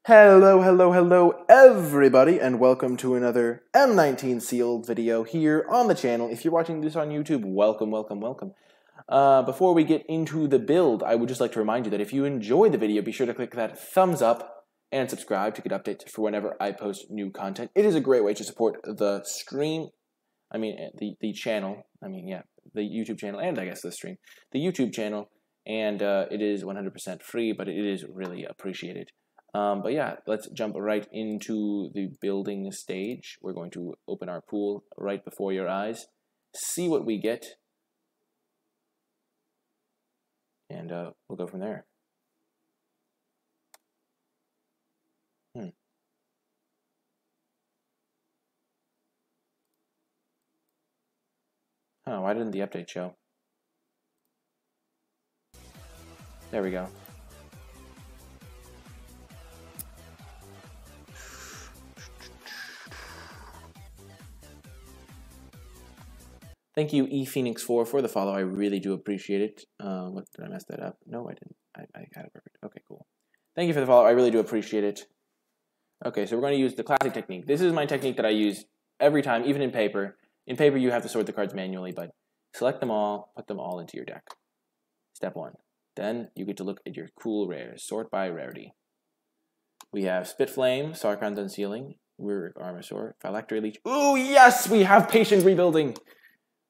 Hello, everybody, and welcome to another M19 sealed video here on the channel. If you're watching this on YouTube, welcome. Before we get into the build, I would just like to remind you that if you enjoy the video, be sure to click that thumbs up and subscribe to get updates for whenever I post new content. It is a great way to support the stream, the channel, the YouTube channel, and I guess the stream, the YouTube channel, and it is 100% free, but it is really appreciated. But yeah, let's jump right into the building stage. We're going to open our pool right before your eyes, see what we get, and we'll go from there. Oh, why didn't the update show? There we go. Thank you, ePhoenix4, for the follow. I really do appreciate it. What, did I mess that up? No, I didn't. I got it perfect. Okay, cool. Thank you for the follow. I really do appreciate it. Okay, so we're going to use the classic technique. This is my technique that I use every time, even in paper. In paper, you have to sort the cards manually, but select them all, put them all into your deck. Step 1. Then you get to look at your cool rares. Sort by rarity. We have Spitflame, Sarkhan's Unsealing, Rurik Armasaur, Phylactery Leech. Ooh, yes! We have Patient Rebuilding!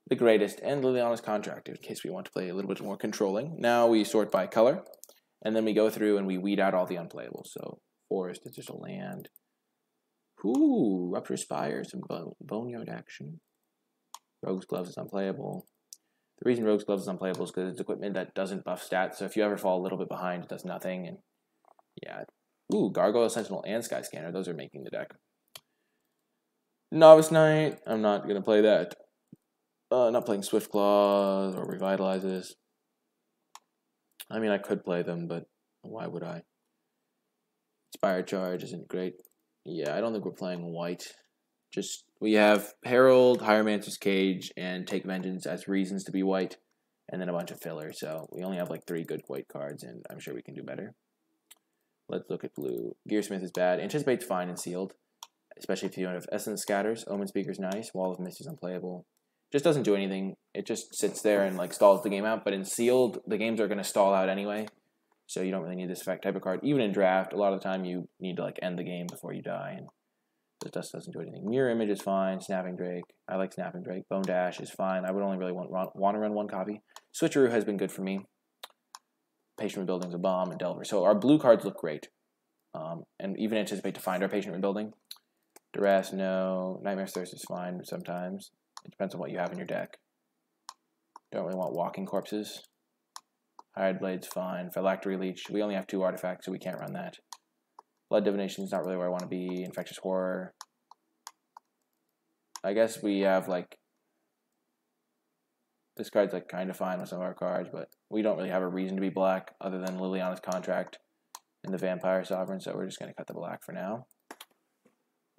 The greatest, and Liliana's Contract, in case we want to play a little bit more controlling. Now we sort by color, and then we go through and we weed out all the unplayables. So, Forest, it's just a land. Ooh, Rupture Spire, some Boneyard action. Rogue's Gloves is unplayable. The reason Rogue's Gloves is unplayable is because it's equipment that doesn't buff stats, so if you ever fall a little bit behind, it does nothing, and yeah. Ooh, Gargoyle Sentinel and Sky Scanner, those are making the deck. Novice Knight, I'm not going to play that. Not playing Swift Claws or Revitalizes. I mean, I could play them, but why would I? Inspired Charge isn't great. Yeah, I don't think we're playing white. Just, we have Herald, Hieromancer's Cage, and Take Vengeance as reasons to be white, and then a bunch of fillers. So we only have like 3 good white cards, and I'm sure we can do better. Let's look at blue. Gearsmith is bad. Anticipate's fine and sealed, especially if you don't have Essence Scatters. Omen Speaker's nice. Wall of Mist is unplayable. Just doesn't do anything. It just sits there and like stalls the game out. But in sealed, the games are going to stall out anyway, so you don't really need this effect type of card. Even in draft, a lot of the time you need to like end the game before you die, and it just doesn't do anything. Mirror Image is fine. Snapping Drake, I like Snapping Drake. Bone Dash is fine. I would only really want to run 1 copy. Switcheroo has been good for me. Patient Rebuilding's a bomb, and Delver. So our blue cards look great, and even Anticipate to find our Patient Rebuilding. Duress, no. Nightmare's Thirst is fine sometimes. It depends on what you have in your deck. Don't really want Walking Corpses. Hired Blade's fine. Phylactery Leech. We only have 2 artifacts, so we can't run that. Blood Divination's not really where I want to be. Infectious Horror. I guess we have, like... This card's, like, kind of fine with some of our cards, but we don't really have a reason to be black other than Liliana's Contract and the Vampire Sovereign, so we're just going to cut the black for now.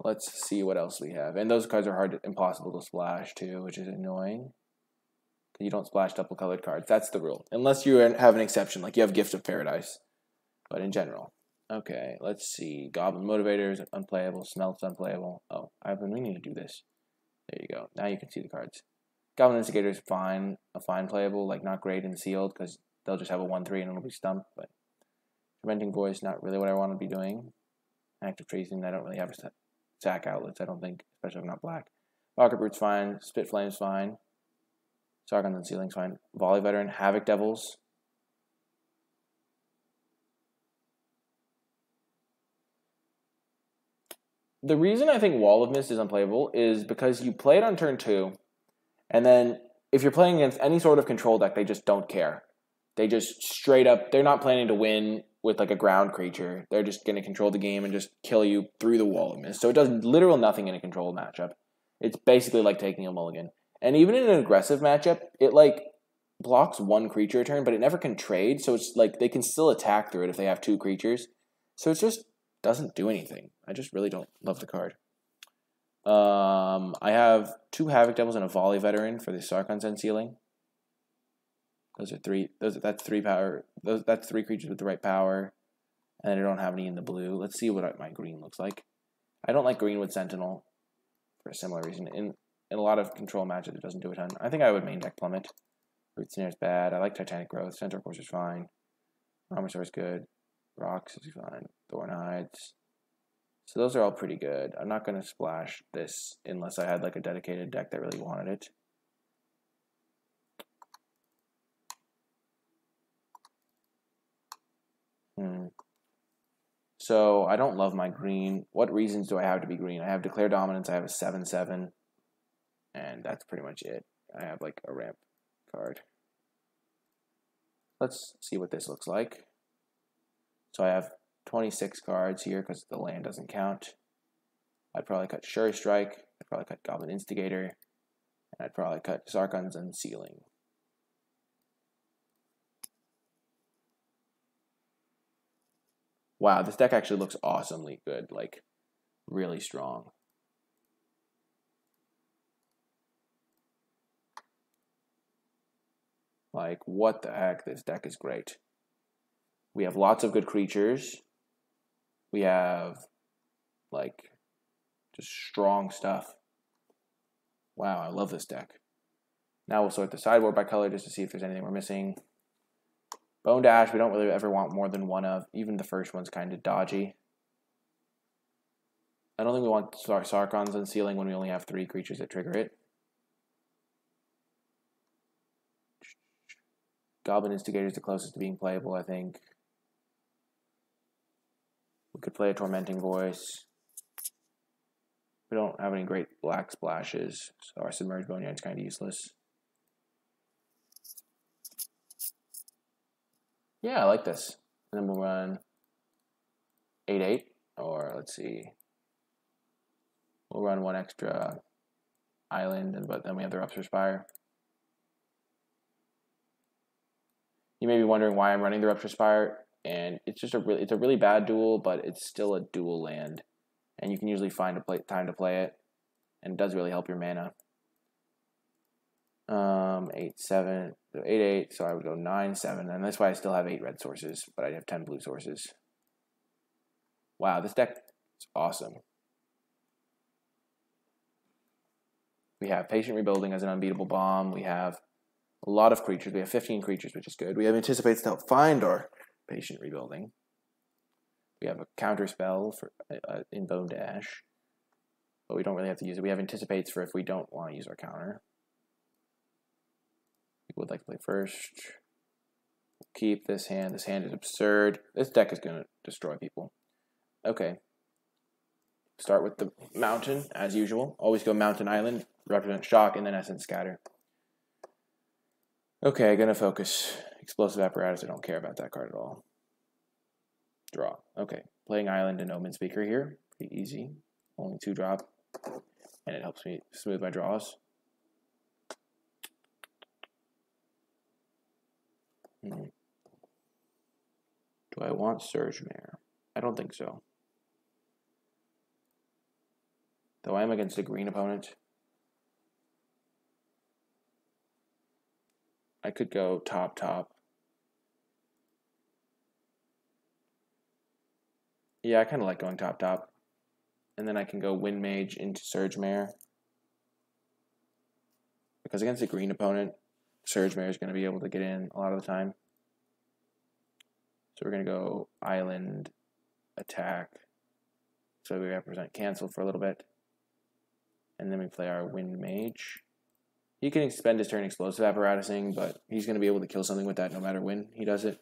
Let's see what else we have. And those cards are impossible to splash too, which is annoying. Because you don't splash double colored cards. That's the rule. Unless you have an exception, like you have Gift of Paradise. But in general. Okay, let's see. Goblin Motivators, unplayable. Smelt's unplayable. Oh, I've been meaning to do this. There you go. Now you can see the cards. Goblin Instigator is fine. A fine playable, like not great and sealed, because they'll just have a 1/3 and it'll be stumped. But Tormenting Voice, not really what I want to be doing. Active Tracing, I don't really have a sack outlets, I don't think, especially if I'm not black. Pocket Brute's fine. Spitflame's fine. Sarkhan's Unsealing's fine. Volley Veteran, Havoc Devils. The reason I think Wall of Mist is unplayable is because you play it on turn 2, and then if you're playing against any sort of control deck, they just don't care. They just straight up, they're not planning to win with like a ground creature. They're just going to control the game and just kill you through the Wall of Mist. So it does literal nothing in a control matchup. It's basically like taking a mulligan. And even in an aggressive matchup, it like blocks 1 creature a turn, but it never can trade. So it's like they can still attack through it if they have 2 creatures. So it just doesn't do anything. I just really don't love the card. I have 2 Havoc Devils and a Volley Veteran for the Sarkhan's Unsealing. Those are 3. That's 3 power. That's 3 creatures with the right power. And then I don't have any in the blue. Let's see what my green looks like. I don't like green with Sentinel for a similar reason. In a lot of control matches, it doesn't do a ton. I think I would main deck Plummet. Root Snare is bad. I like Titanic Growth. Centaur Course is fine. Armor Sword is good. Rocks is fine. Thorn Hides. So those are all pretty good. I'm not going to splash this unless I had like a dedicated deck that really wanted it. So I don't love my green. What reasons do I have to be green? I have Declare Dominance. I have a 7/7. And that's pretty much it. I have like a ramp card. Let's see what this looks like. So I have 26 cards here because the land doesn't count. I'd probably cut Sure Strike. I'd probably cut Goblin Instigator. And I'd probably cut Sarkhan's Unsealing. Wow, this deck actually looks awesomely good. Like, really strong. Like, what the heck? This deck is great. We have lots of good creatures. We have, like, just strong stuff. Wow, I love this deck. Now we'll sort the sideboard by color just to see if there's anything we're missing. Bone Dash, we don't really ever want more than one of. Even the first one's kind of dodgy. I don't think we want Sarkhan's Unsealing when we only have 3 creatures that trigger it. Goblin Instigator is the closest to being playable, I think. We could play a Tormenting Voice. We don't have any great black splashes, so our Submerged Boneyard is kind of useless. Yeah, I like this. And then we'll run 8/8, or let's see. We'll run 1 extra island, but then we have the Rupture Spire. You may be wondering why I'm running the Rupture Spire, and it's just it's a really bad duel, but it's still a dual land, and you can usually find a time to play it, and it does really help your mana. 8/7, so 8/8, so I would go 9/7, and that's why I still have 8 red sources, but I have 10 blue sources. Wow, this deck is awesome. We have Patient Rebuilding as an unbeatable bomb. We have a lot of creatures. We have 15 creatures, which is good. We have Anticipates to help find our Patient Rebuilding. We have a counter spell for in Bone Dash, but we don't really have to use it. We have Anticipates for if we don't want to use our counter. People would like to play first. We'll keep this hand. This hand is absurd. This deck is going to destroy people. Okay. Start with the mountain, as usual. Always go Mountain Island, represent Shock, and then Essence Scatter. Okay, gonna focus. Explosive Apparatus, I don't care about that card at all. Draw. Okay, playing Island and Omen Speaker here. Pretty easy. Only 2 drop. And it helps me smooth my draws. Do I want Surge Mare? I don't think so. Though I am against a green opponent. I could go top. Yeah, I kind of like going top. And then I can go Wind Mage into Surge Mare. Because against a green opponent, Surge Mare is going to be able to get in a lot of the time. So we're going to go Island, Attack. So we represent Cancel for a little bit. And then we play our Wind Mage. He can spend his turn Explosive Apparatusing, but he's going to be able to kill something with that no matter when he does it.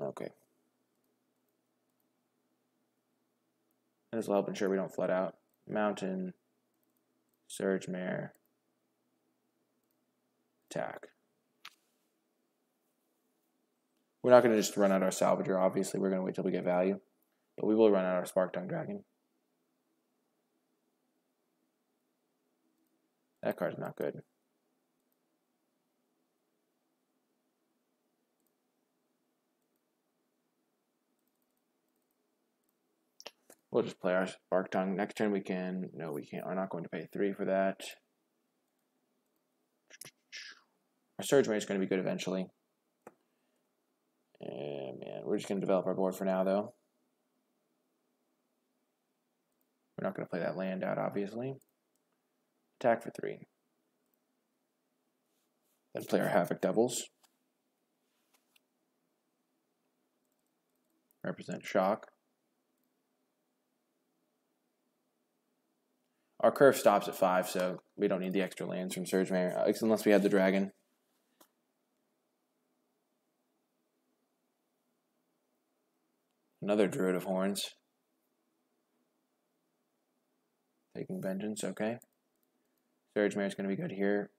Okay. And this will help ensure we don't flood out. Mountain, Surge Mare, Attack. We're not going to just run out our Salvager, obviously. We're going to wait till we get value. But we will run out our Spark Tongue Dragon. That card's not good. We'll just play our Spark Tongue. Next turn we can... No, we can't. We're not going to pay 3 for that. Our Surge Mare is going to be good eventually. Man, we're just going to develop our board for now, though. We're not going to play that land out, obviously. Attack for 3. Then play our Havoc Devils. Represent shock. Our curve stops at 5, so we don't need the extra lands from Surge Mare, unless we have the dragon. Another Druid of Horns. Taking Vengeance, okay. Surge Mare is going to be good here.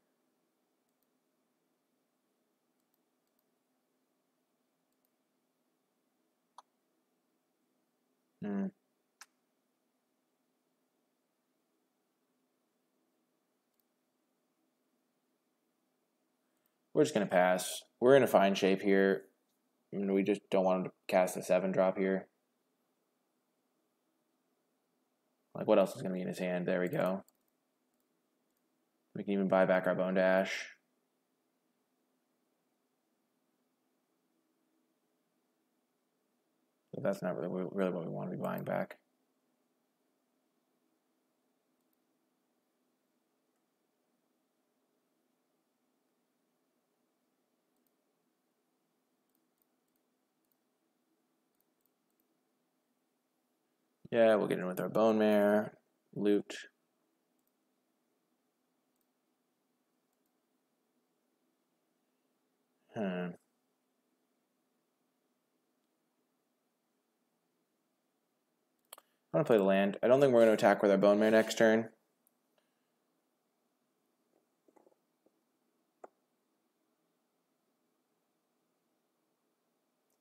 We're just going to pass. We're in a fine shape here. I mean, we just don't want him to cast a 7-drop here. Like, what else is going to be in his hand? There we go. We can even buy back our Bone Dash. But that's not really what we want to be buying back. Yeah, we'll get in with our Bone Mare, loot. I'm going to play the land. I don't think we're going to attack with our Bone Mare next turn.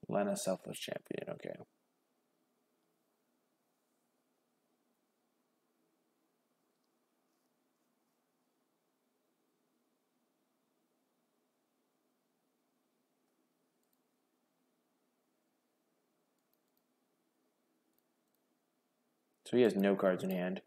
Lena, Selfless Champion, okay. So he has no cards in hand.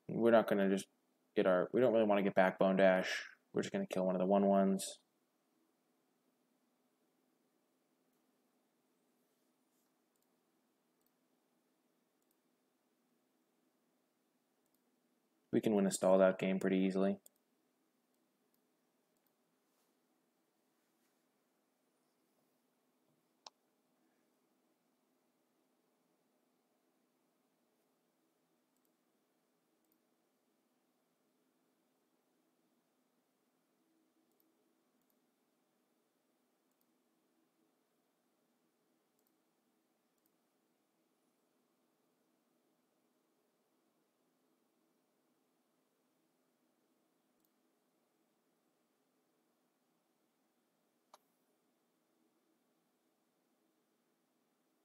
We're not going to just get our... We don't really want to get back Bone Dash. We're just going to kill one of the 1/1s. We can win a stalled out game pretty easily.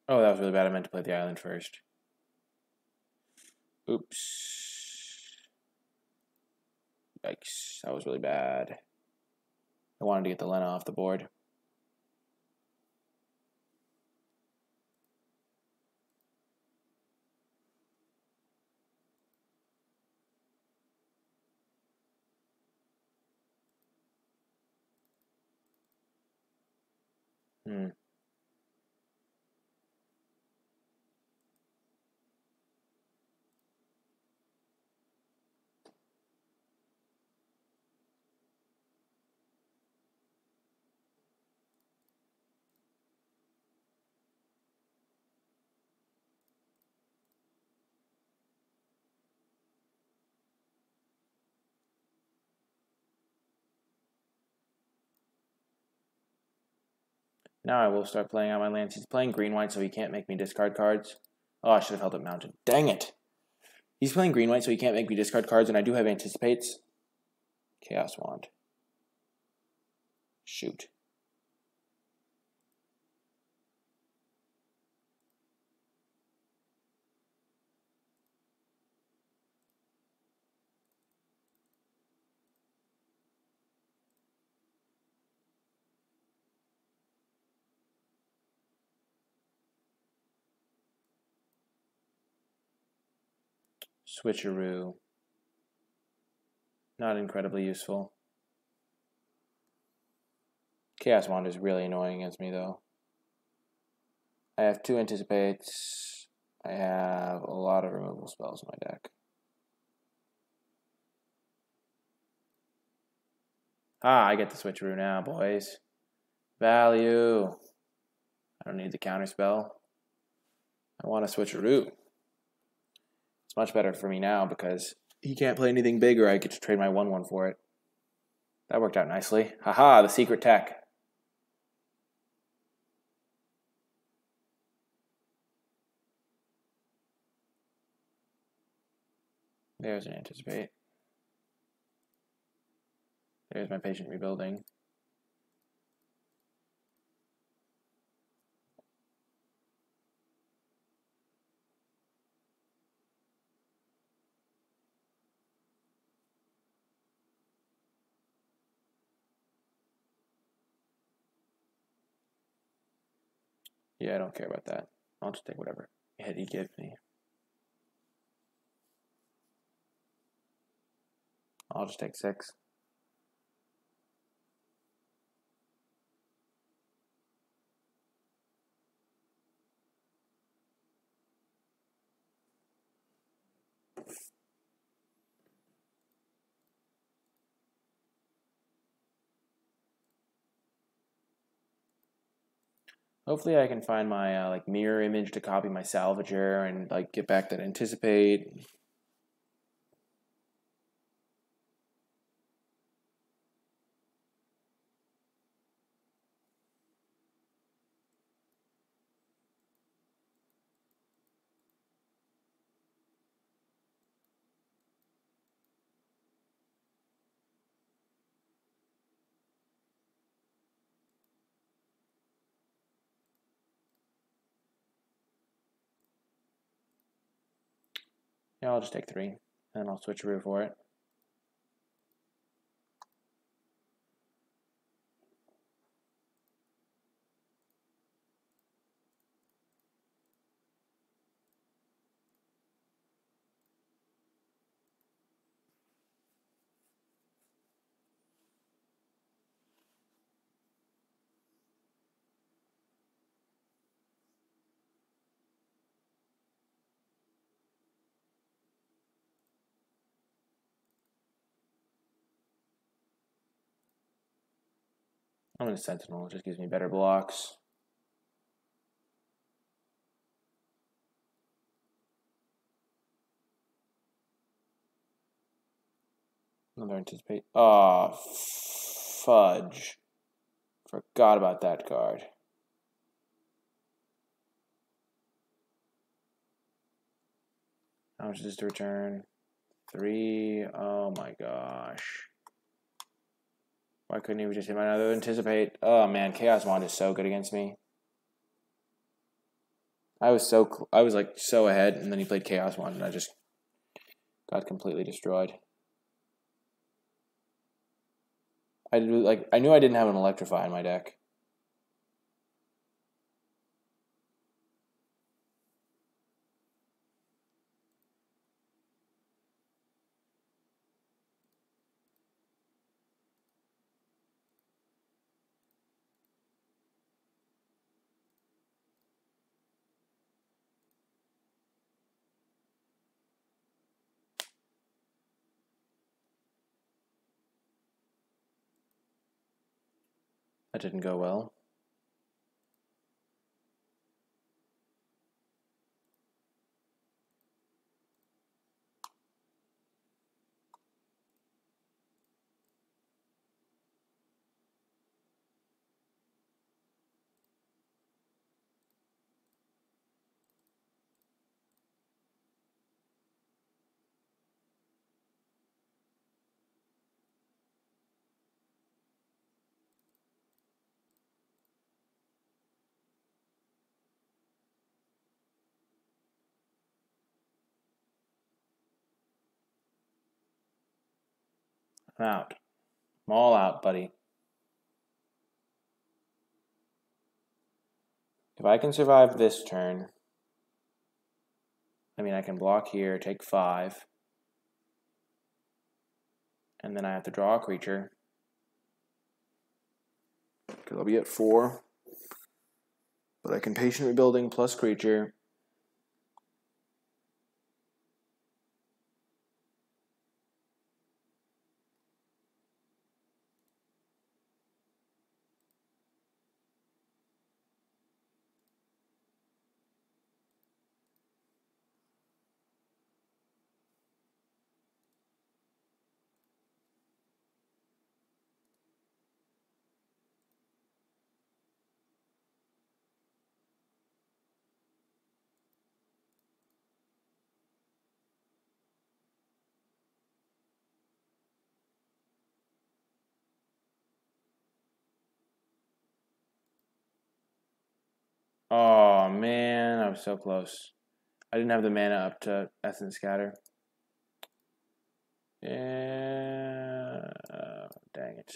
Oh, that was really bad. I meant to play the island first. Oops. Yikes. That was really bad. I wanted to get the Lena off the board. Now I will start playing out my lands. He's playing green-white, so he can't make me discard cards. Oh, I should have held it mounted. Dang it! He's playing green-white, so he can't make me discard cards, and I do have Anticipates. Chaos Wand. Shoot. Switcheroo. Not incredibly useful. Chaos Wand is really annoying against me, though. I have 2 Anticipates. I have a lot of removal spells in my deck. Ah, I get the Switcheroo now, boys. Value. I don't need the counter spell. I want a Switcheroo. It's much better for me now because he can't play anything big or I get to trade my 1/1 for it. That worked out nicely. Haha, the secret tech. There's an Anticipate. There's my Patient Rebuilding. Yeah, I don't care about that. I'll just take whatever hit he gives me. I'll just take 6. Hopefully I can find my like mirror image to copy my Salvager and like get back that Anticipate. Yeah, I'll just take 3 and I'll Switcheroo for it. I'm going to Sentinel. It just gives me better blocks. Another Anticipate. Oh, fudge. Forgot about that card. How much is this to return? 3. Oh my gosh. Why couldn't he just hit my another Anticipate? Oh man, Chaos Wand is so good against me. I was like so ahead, and then he played Chaos Wand, and I just got completely destroyed. I knew I didn't have an Electrify in my deck. That didn't go well. I'm out. I'm all out, buddy. If I can survive this turn, I mean, I can block here, take 5. And then I have to draw a creature. Because I'll be at 4. But I can patient rebuilding plus creature. Oh man, I was so close. I didn't have the mana up to Essence Scatter. Yeah, dang it.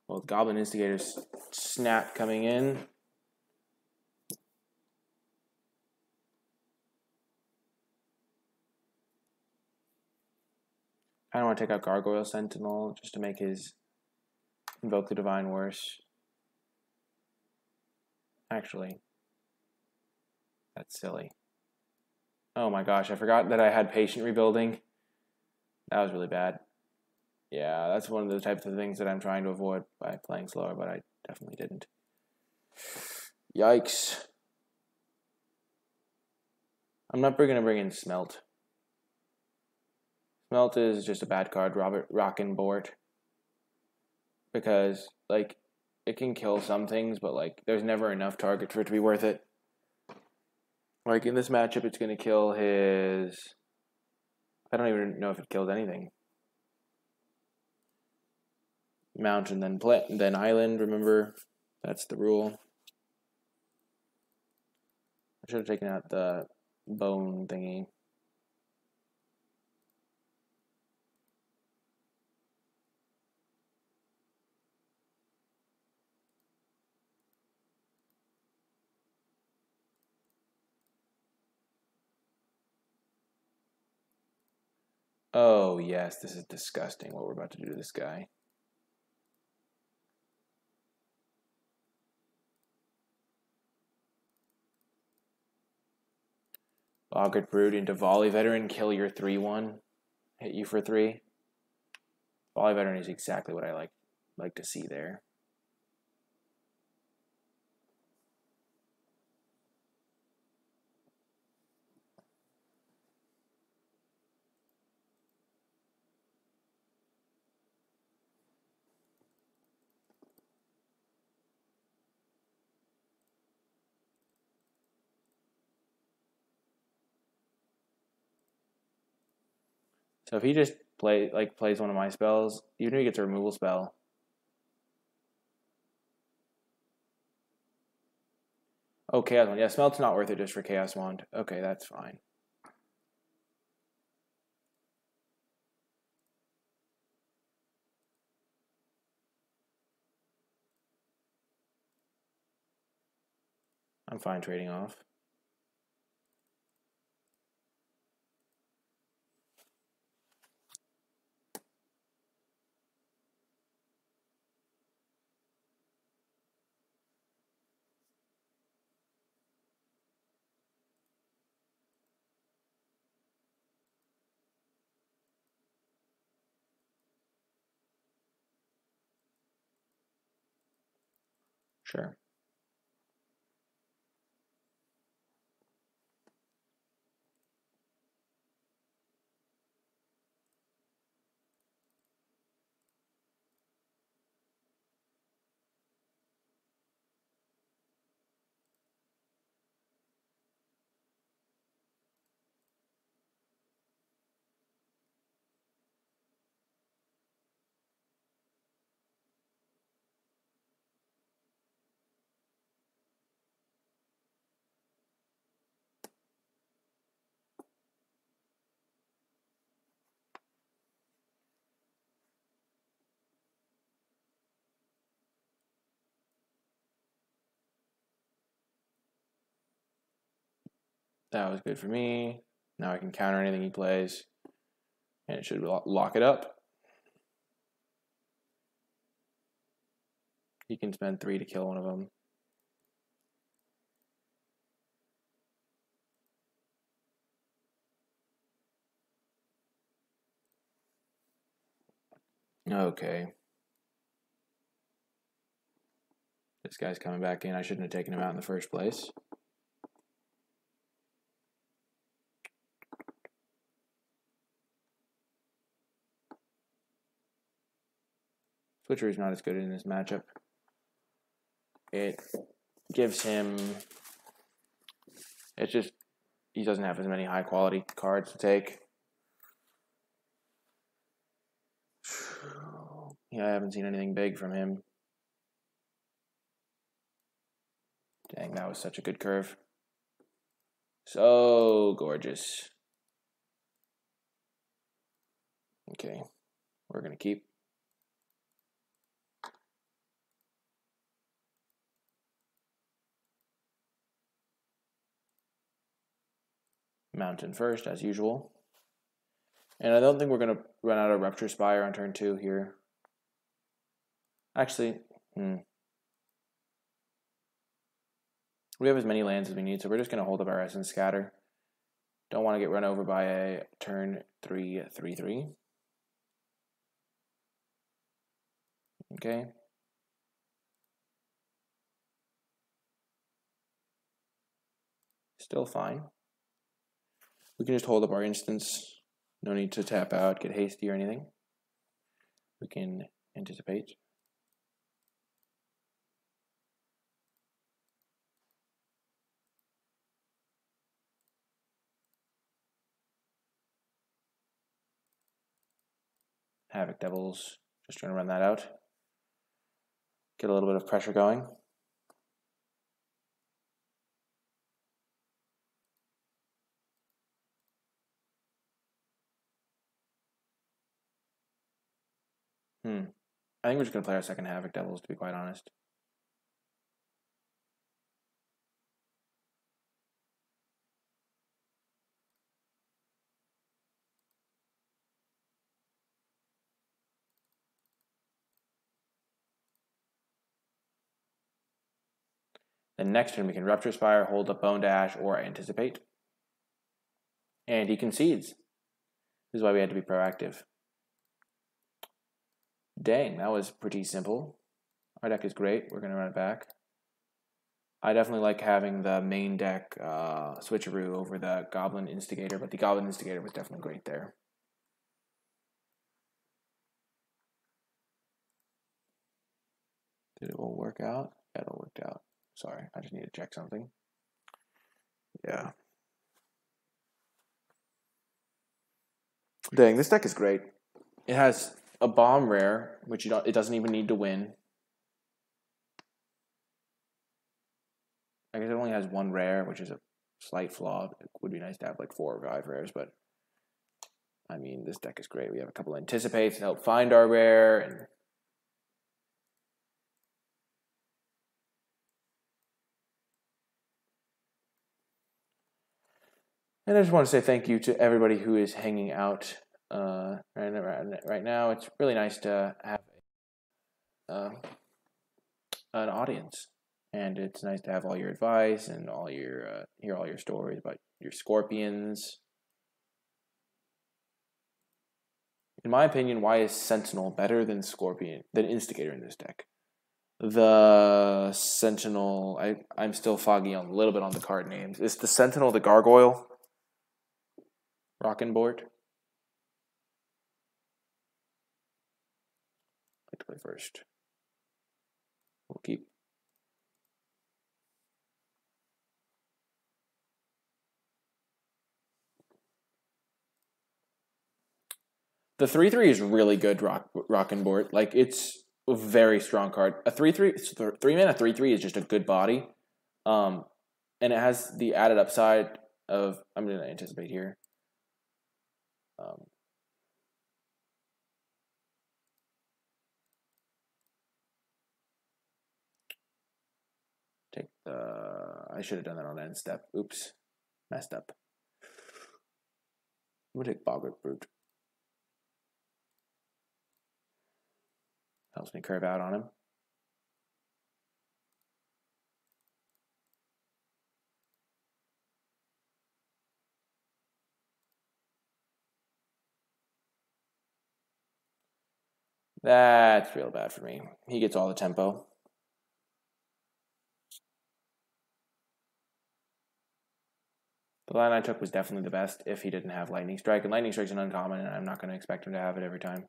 Well, Goblin Instigator's snap coming in. I don't want to take out Gargoyle Sentinel just to make his Invoke the Divine worse. Actually, that's silly. Oh my gosh, I forgot that I had Patient Rebuilding. That was really bad. Yeah, that's one of the types of things that I'm trying to avoid by playing slower, but I definitely didn't. Yikes. I'm not going to bring in Smelt. Smelt is just a bad card, Rockenbort. Because, like, it can kill some things, but, like, there's never enough target for it to be worth it. Like, in this matchup, it's going to kill his... I don't even know if it kills anything. Mountain, then Island, remember? That's the rule. I should have taken out the bone thingy. Oh, yes, this is disgusting what we're about to do to this guy. Boggart Brood into Volley Veteran, kill your 3-1, hit you for 3. Volley Veteran is exactly what I like to see there. So if he just plays one of my spells, even if he gets a removal spell. Oh, Chaos Wand. Yeah, Smelt's not worth it just for Chaos Wand. Okay, that's fine. I'm fine trading off. Sure. That was good for me. Now I can counter anything he plays. And it should lock it up. He can spend 3 to kill one of them. Okay. This guy's coming back in. I shouldn't have taken him out in the first place. Switcher is not as good in this matchup. It gives him... It's just... He doesn't have as many high quality cards to take. Yeah, I haven't seen anything big from him. Dang, that was such a good curve. So gorgeous. Okay, we're going to keep. Mountain first, as usual. And I don't think we're going to run out of Rupture Spire on turn 2 here. Actually, we have as many lands as we need, so we're just going to hold up our Essence Scatter. Don't want to get run over by a turn 3 3/3. Okay. Still fine. We can just hold up our instance. No need to tap out, get hasty or anything. We can anticipate. Havoc Devils, just trying to run that out. Get a little bit of pressure going. I think we're just going to play our second Havoc Devils, to be quite honest. Then next turn we can Rupture Spire, hold up Bone Dash, or Anticipate. And he concedes. This is why we had to be proactive. Dang, that was pretty simple. Our deck is great. We're going to run it back. I definitely like having the main deck switcheroo over the Goblin Instigator, but the Goblin Instigator was definitely great there. Did it all work out? Yeah, it all worked out. Sorry, I just need to check something. Yeah. Dang, this deck is great. It has a bomb rare, which it doesn't even need to win. I guess it only has 1 rare, which is a slight flaw. It would be nice to have like 4 or 5 rares, but I mean, this deck is great. We have a couple of Anticipates to help find our rare, and I just want to say thank you to everybody who is hanging out right now. It's really nice to have an audience, and it's nice to have all your advice and all your hear all your stories about your Scorpions. In my opinion, why is Sentinel better than Instigator in this deck? The Sentinel, I'm still foggy on a little bit on the card names. Is the Sentinel the Gargoyle? Rockin' Board? I'd like to play first. We'll keep. The 3/3 is really good Rockin' Board. Like, it's a very strong card. A 3/3, 3-mana 3/3 is just a good body. And it has the added upside of, I'm going to anticipate here. I should have done that on end step. Oops. Messed up. I'm gonna take Boggart Brute. Helps me curve out on him. That's real bad for me. He gets all the tempo. The line I took was definitely the best if he didn't have Lightning Strike. And Lightning Strike's an uncommon, and I'm not going to expect him to have it every time.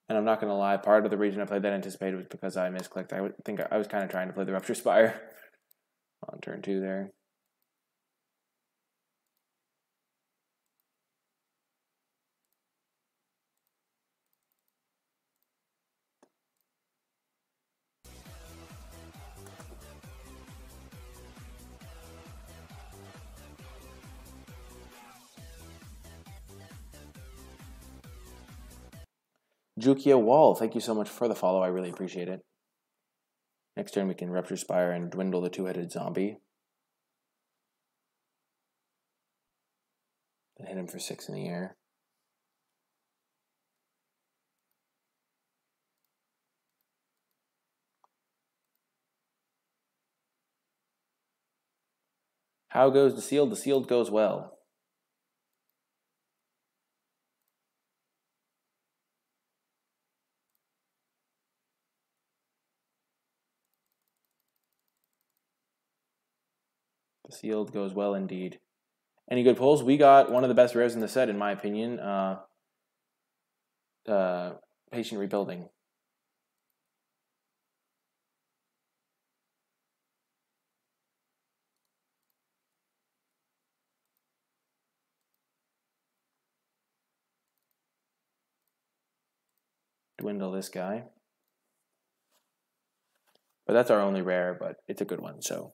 And I'm not going to lie, part of the reason I played that anticipated was because I misclicked. I think I was kind of trying to play the Rupture Spire on turn 2 there. Jukia Wall, thank you so much for the follow. I really appreciate it. Next turn we can Rupture Spire and dwindle the 2-headed zombie. And hit him for 6 in the air. How goes the sealed? The sealed goes well. The sealed goes well indeed. Any good pulls? We got one of the best rares in the set, in my opinion. Patient Rebuilding. Dwindle this guy. But that's our only rare, but it's a good one, so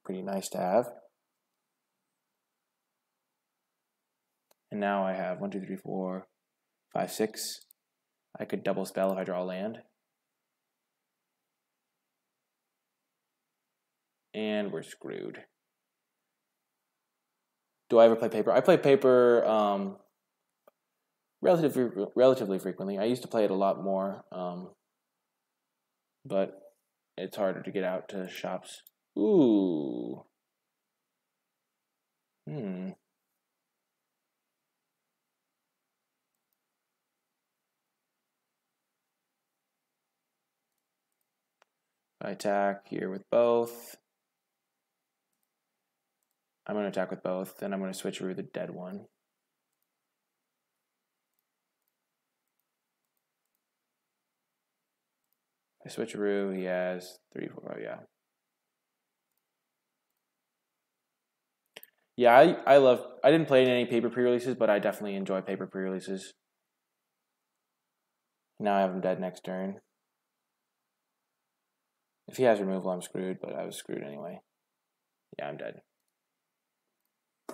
pretty nice to have. And now I have 1, 2, 3, 4, 5, 6. I could double spell if I draw a land. And we're screwed. Do I ever play paper? I play paper relatively frequently. I used to play it a lot more, but it's harder to get out to shops. Ooh. I attack here with both. I'm going to attack with both, then I'm going to switch through the dead one. I switcheroo, he has 3, 4, 5, yeah. Yeah, I didn't play any paper pre-releases, but I definitely enjoy paper pre-releases. Now I have him dead next turn. If he has removal, I'm screwed, but I was screwed anyway. Yeah, I'm dead.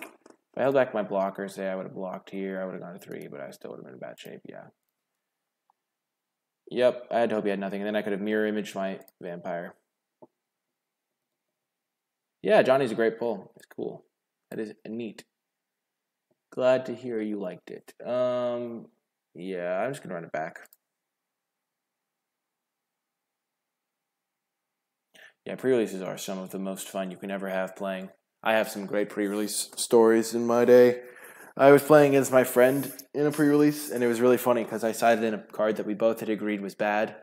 If I held back my blocker, say I would have blocked here, I would have gone to 3, but I still would have been in bad shape, yeah. Yep, I had to hope he had nothing, and then I could have mirror imaged my vampire. Yeah, Johnny's a great pull. It's cool. That is neat. Glad to hear you liked it. Yeah, I'm just gonna run it back. Yeah, pre-releases are some of the most fun you can ever have playing. I have some great pre-release stories in my day. I was playing against my friend in a pre-release, and it was really funny because I sided in a card that we both had agreed was bad,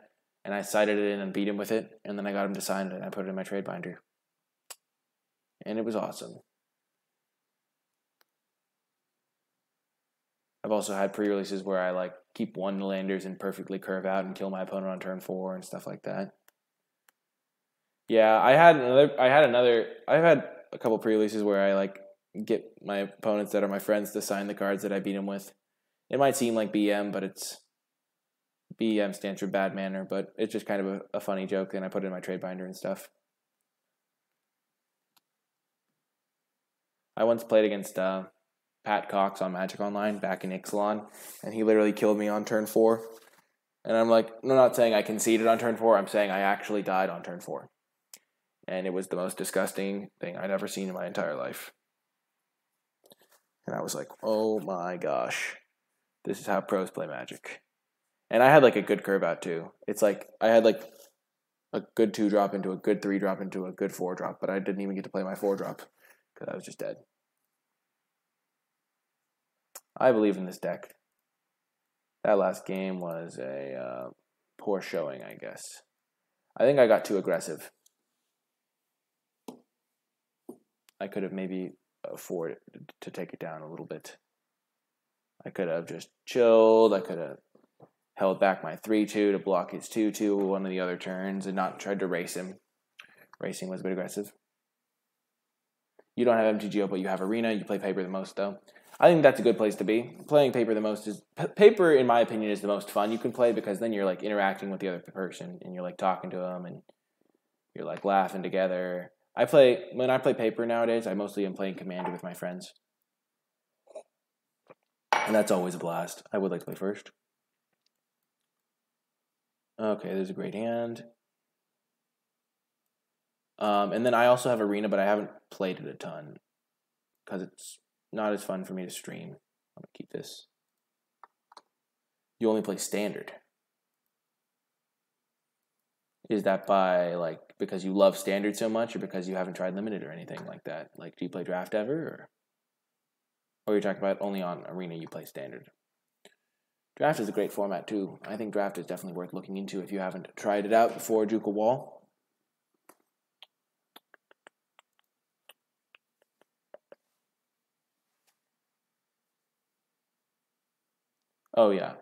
and I sided it in and beat him with it, and then I got him to sign it, and I put it in my trade binder. And it was awesome. I've also had pre-releases where I like keep one landers and perfectly curve out and kill my opponent on turn 4 and stuff like that. Yeah, I've had a couple pre-releases where I like get my opponents that are my friends to sign the cards that I beat them with. It might seem like BM, but it's BM stands for bad manner, but it's just kind of a funny joke, and I put it in my trade binder and stuff. I once played against Pat Cox on Magic Online back in Ixalan, and he literally killed me on turn 4. And I'm like, I'm not saying I conceded on turn 4. I'm saying I actually died on turn 4. And it was the most disgusting thing I'd ever seen in my entire life. And I was like, oh my gosh, this is how pros play Magic. And I had like a good curve out too. It's like I had like a good 2-drop into a good 3-drop into a good 4-drop, but I didn't even get to play my 4-drop because I was just dead. I believe in this deck. That last game was a poor showing, I guess. I think I got too aggressive. I could have maybe afforded to take it down a little bit. I could have just chilled. I could have held back my 3-2 to block his 2-2 one of the other turns and not tried to race him. Racing was a bit aggressive. You don't have MTGO, but you have Arena. You play Paper the most, though. I think that's a good place to be. Playing Paper the most is... Paper, in my opinion, is the most fun you can play because then you're, like, interacting with the other person and you're, like, talking to them and you're, like, laughing together. When I play Paper nowadays, I mostly am playing Commander with my friends. And that's always a blast. I would like to play first. Okay, there's a great hand. And then I also have Arena, but I haven't played it a ton because it's not as fun for me to stream. I'm going to keep this. You only play Standard. Is that by, like, because you love Standard so much or because you haven't tried Limited or anything like that? Like, do you play Draft ever? Or you're talking about only on Arena you play Standard? Draft is a great format, too. I think Draft is definitely worth looking into if you haven't tried it out before Juka Wall. Oh, yeah.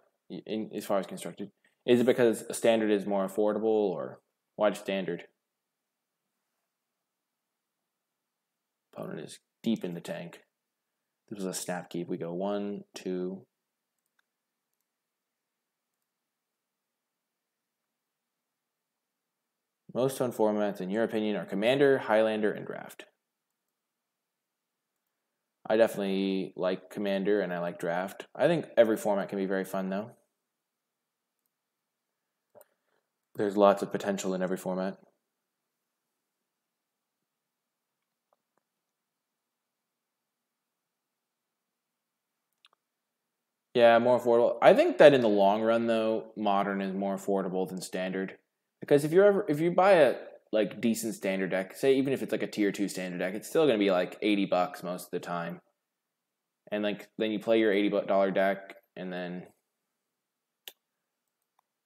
As far as constructed. Is it because Standard is more affordable, or why Standard? Opponent is deep in the tank. This was a snap keep. We go 1, 2. Most fun formats, in your opinion, are Commander, Highlander, and Draft. I definitely like Commander and I like Draft. I think every format can be very fun, though. There's lots of potential in every format. Yeah, more affordable. I think that in the long run, though, Modern is more affordable than Standard. Because if you buy a like decent Standard deck, say even if it's like a tier 2 Standard deck, it's still going to be like $80 most of the time. And like then you play your $80 deck, and then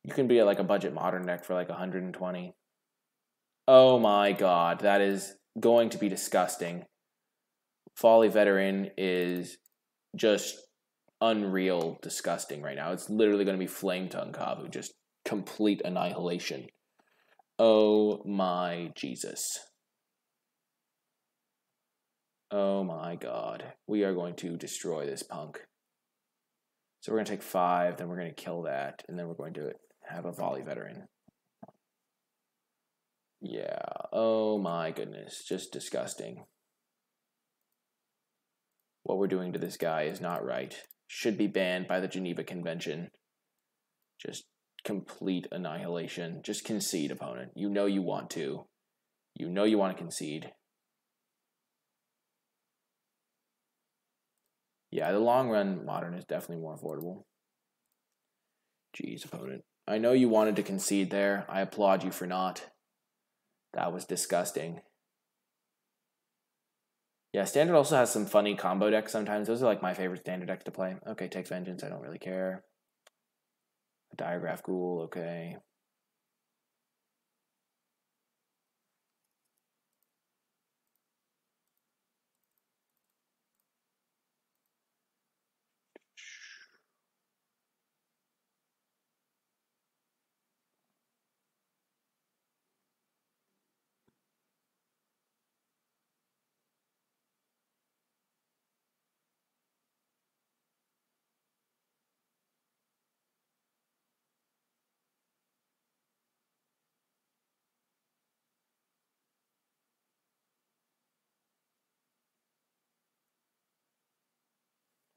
you can be at like a budget Modern deck for like 120. Oh my god, that is going to be disgusting. Folly Veteran is just unreal disgusting right now. It's literally going to be Flame Tongue Kavu, just complete annihilation. Oh my Jesus. Oh my god. We are going to destroy this punk. So we're going to take 5, then we're going to kill that, and then we're going to have a Volley Veteran. Yeah. Oh my goodness. Just disgusting. What we're doing to this guy is not right. Should be banned by the Geneva Convention. Just complete annihilation. Just concede, opponent. You know you want to. You know you want to concede. Yeah, the long run Modern is definitely more affordable. Jeez, opponent. I know you wanted to concede there. I applaud you for not. That was disgusting. Yeah, Standard also has some funny combo decks sometimes. Those are like my favorite Standard decks to play. Okay, take Vengeance. I don't really care. A Diagraph Ghoul. Okay.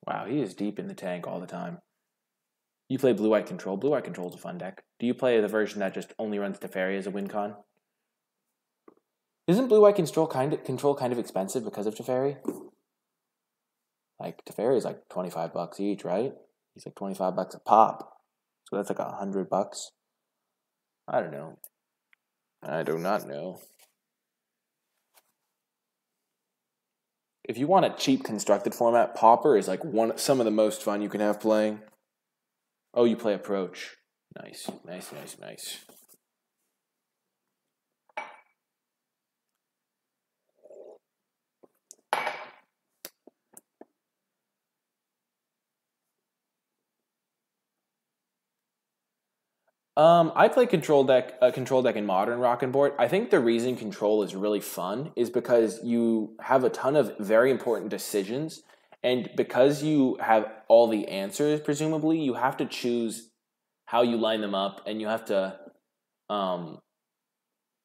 Wow, he is deep in the tank all the time. You play Blue-White Control. Blue-White Control is a fun deck. Do you play the version that just only runs Teferi as a win con? Isn't Blue-White Control kind of expensive because of Teferi? Like, Teferi is like $25 each, right? He's like $25 a pop. So that's like $100. I don't know. I do not know. If you want a cheap constructed format, Pauper is like some of the most fun you can have playing. Oh, you play Approach. Nice, nice, nice, nice. I play control deck in Modern Rockin' Board. I think the reason control is really fun is because you have a ton of very important decisions, and because you have all the answers, presumably, you have to choose how you line them up, and you have to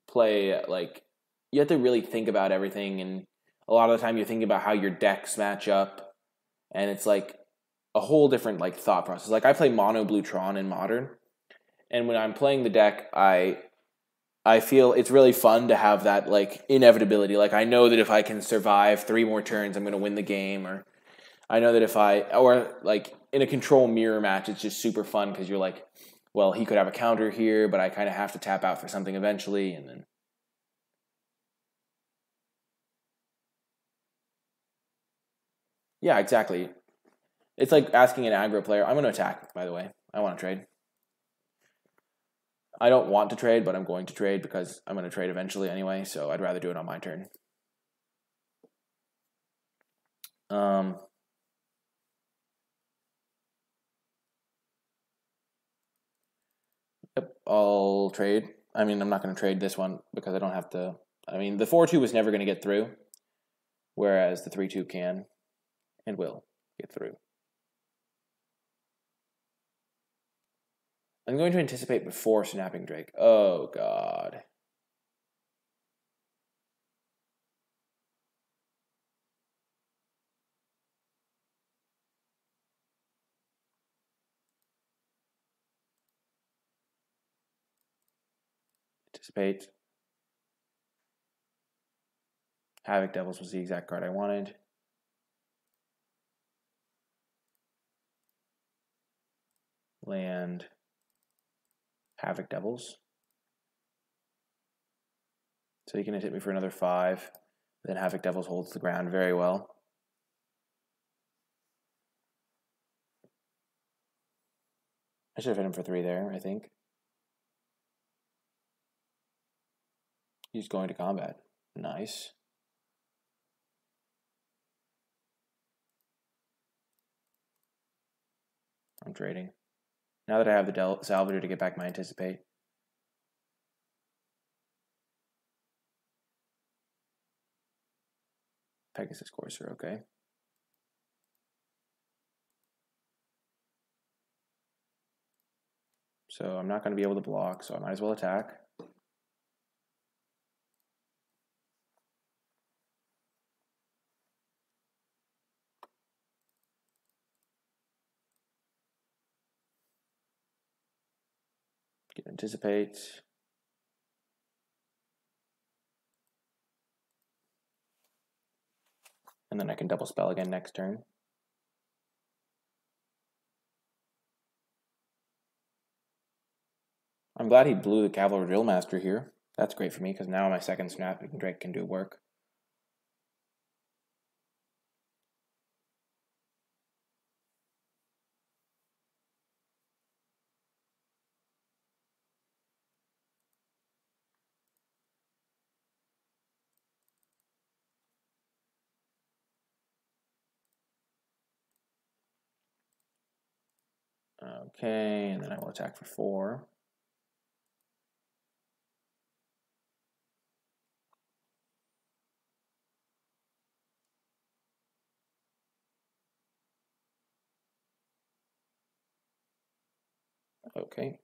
play like you have to really think about everything, and a lot of the time you're thinking about how your decks match up, and it's like a whole different like thought process. Like I play Mono Blue Tron in Modern. And when I'm playing the deck, I feel it's really fun to have that like inevitability. Like I know that if I can survive 3 more turns, I'm going to win the game. Or I know that or like in a control mirror match, it's just super fun because you're like, well, he could have a counter here, but I kind of have to tap out for something eventually, and then. Yeah, exactly. It's like asking an aggro player. I'm going to attack, by the way. I want to trade. I don't want to trade, but I'm going to trade because I'm going to trade eventually anyway, so I'd rather do it on my turn. Yep, I'll trade. I mean, I'm not going to trade this one because I don't have to. I mean, the 4-2 was never going to get through, whereas the 3-2 can and will get through. I'm going to anticipate before snapping Drake. Oh, God. Anticipate. Havoc Devils was the exact card I wanted. Land. Havoc Devils. So he can hit me for another 5. Then Havoc Devils holds the ground very well. I should have hit him for 3 there, I think. He's going to combat. Nice. I'm trading. Now that I have the Salvator to get back my Anticipate. Pegasus Courser, okay. So I'm not going to be able to block, so I might as well attack. Get Anticipate. And then I can double spell again next turn. I'm glad he blew the Cavalry Drill Master here. That's great for me, because now my second Snap Drake can do work. Okay, and then I will attack for 4. Okay.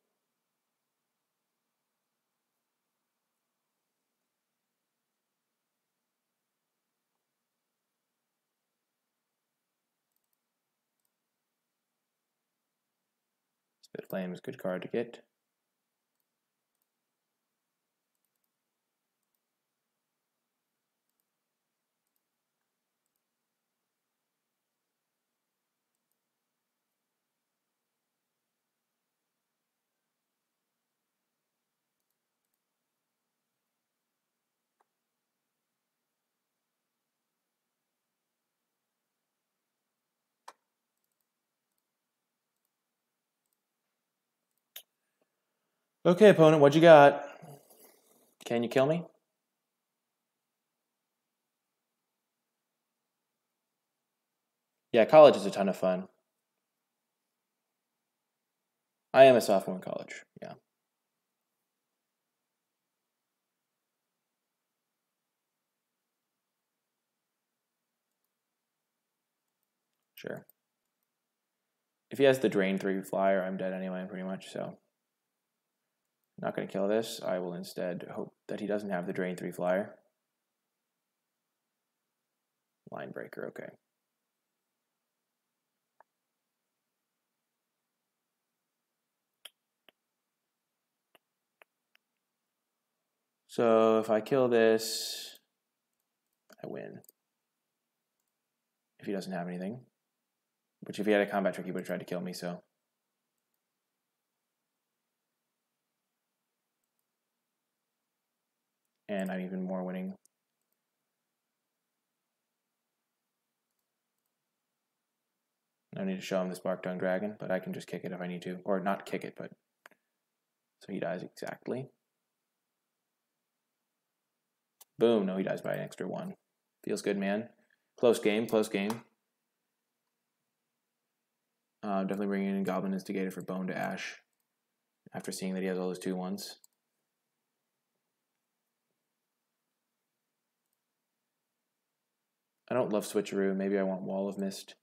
Good Flames, good card to get. Okay, opponent, what you got? Can you kill me? Yeah, college is a ton of fun. I am a sophomore in college, yeah. Sure. If he has the Drain 3 flyer, I'm dead anyway, pretty much, so. Not going to kill this. I will instead hope that he doesn't have the Drain 3 flyer. Line Breaker, okay. So if I kill this, I win. If he doesn't have anything. Which if he had a combat trick, he would have tried to kill me, so. And I'm even more winning. No need to show him the Spark Tongue Dragon, but I can just kick it if I need to. Or not kick it, but. So he dies exactly. Boom, no, he dies by an extra 1. Feels good, man. Close game, close game. Definitely bringing in Goblin Instigator for Bone to Ash. After seeing that he has all those 2/1s. I don't love Switcheroo. Maybe I want Wall of Mist.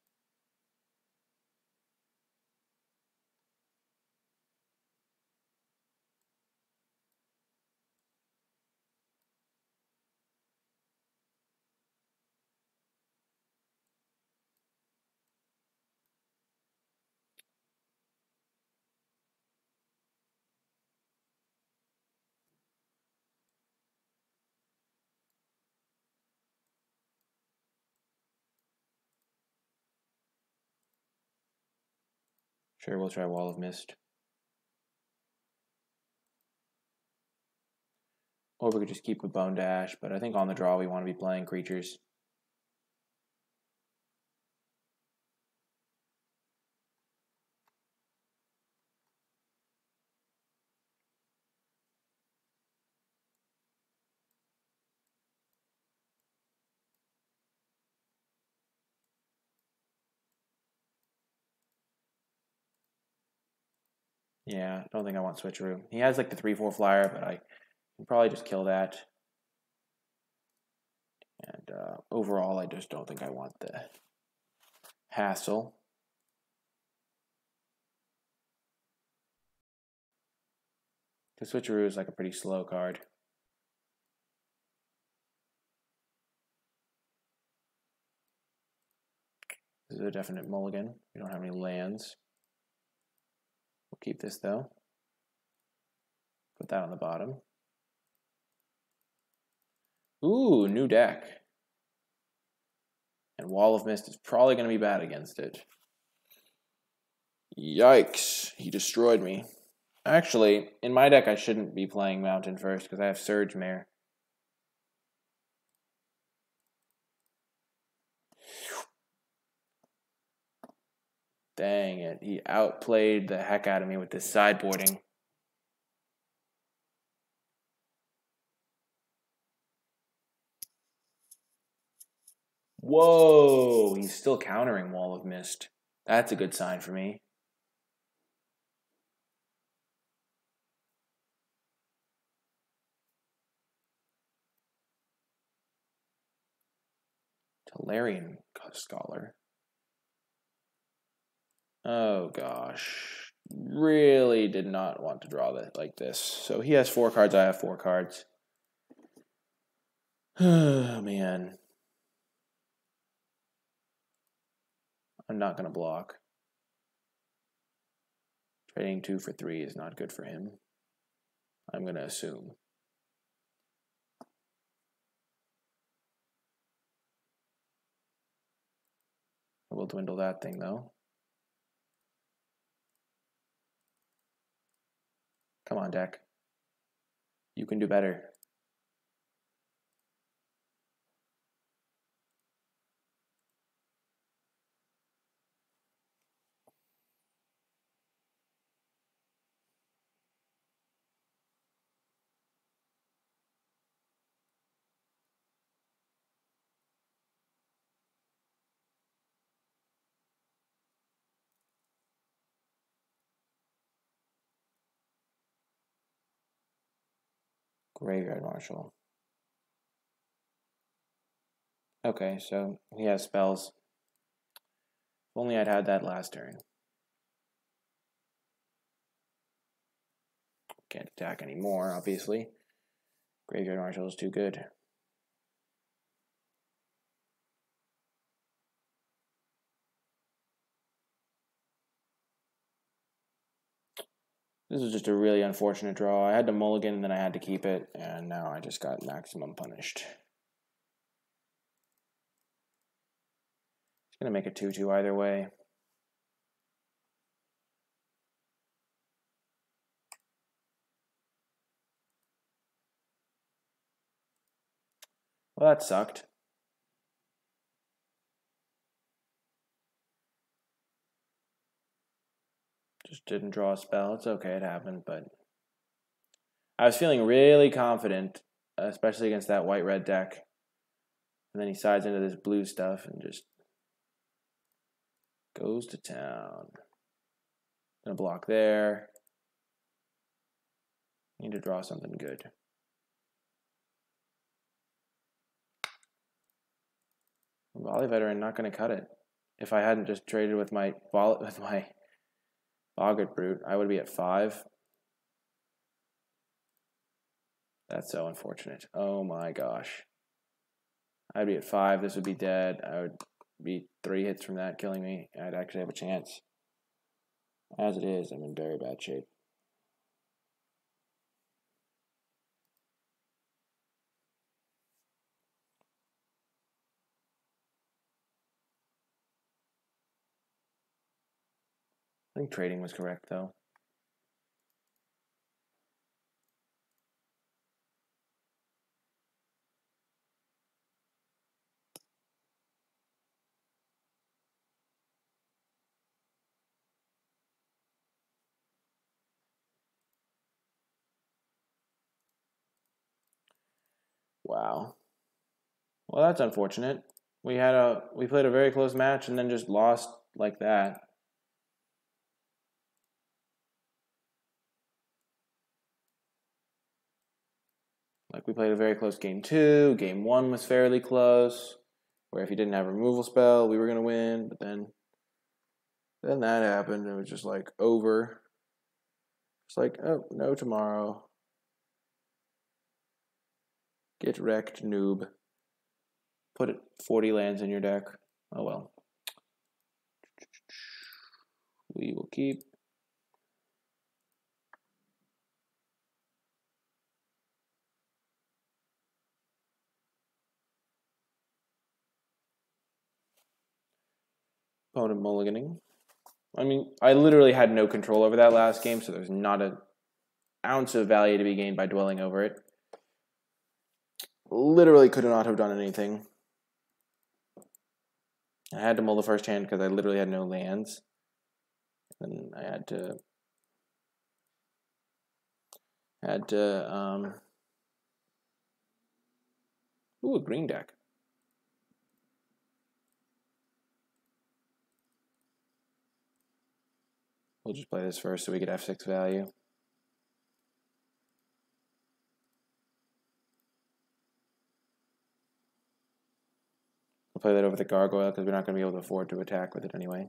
Sure, we'll try Wall of Mist. Or we could just keep with Bone Dash, but I think on the draw we want to be playing creatures. Yeah, I don't think I want Switcheroo. He has like the 3/4 flyer, but I can probably just kill that. And overall, I just don't think I want the hassle. The Switcheroo is like a pretty slow card. This is a definite mulligan. We don't have any lands. We'll keep this though. Put that on the bottom. Ooh, new deck. And Wall of Mist is probably going to be bad against it. Yikes, he destroyed me. Actually, in my deck, I shouldn't be playing Mountain first because I have Surge Mare. Dang it, he outplayed the heck out of me with this sideboarding. Whoa, he's still countering Wall of Mist. That's a good sign for me. Tolarian Scholar. Oh gosh. Really did not want to draw that like this. So he has 4 cards, I have 4 cards. Oh man. I'm not going to block. Trading 2 for 3 is not good for him, I'm going to assume. We'll dwindle that thing though. Come on, deck. You can do better. Graveyard Marshal. Okay, so he has spells. If only I'd had that last turn. Can't attack anymore, obviously. Graveyard Marshal is too good. This is just a really unfortunate draw. I had to mulligan, and then I had to keep it, and now I just got maximum punished. It's going to make a 2-2 either way. Well, that sucked. Just didn't draw a spell. It's okay, it happened, but I was feeling really confident, especially against that white-red deck. And then he sides into this blue stuff and just goes to town. Gonna block there. Need to draw something good. Volley Veteran, not gonna cut it. If I hadn't just traded with my Boggart Brute, I would be at 5. That's so unfortunate. Oh my gosh. I'd be at 5. This would be dead. I would be 3 hits from that killing me. I'd actually have a chance. As it is, I'm in very bad shape. I think trading was correct, though. Wow. Well, that's unfortunate. We played a very close match and then just lost like that. Like, we played a very close game 2. Game 1 was fairly close, where if he didn't have a removal spell, we were going to win. But then that happened. It was just like over. It's like, oh, no tomorrow. Get wrecked, noob. Put 40 lands in your deck. Oh well. We will keep. Opponent mulliganing. I mean, I literally had no control over that last game, so there's not an ounce of value to be gained by dwelling over it. Literally could not have done anything. I had to mull the first hand because I literally had no lands. And I had to ooh, a green deck. We'll just play this first so we get F6 value. We'll play that over the gargoyle because we're not going to be able to afford to attack with it anyway.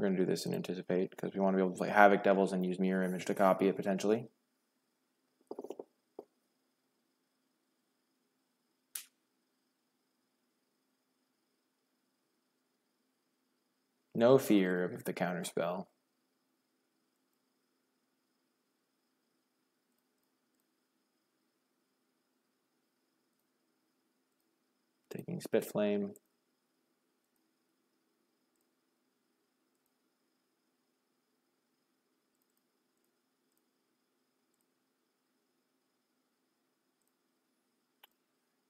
We're going to do this and anticipate because we want to be able to play Havoc Devils and use Mirror Image to copy it potentially. No fear of the counterspell. Taking Spit Flame.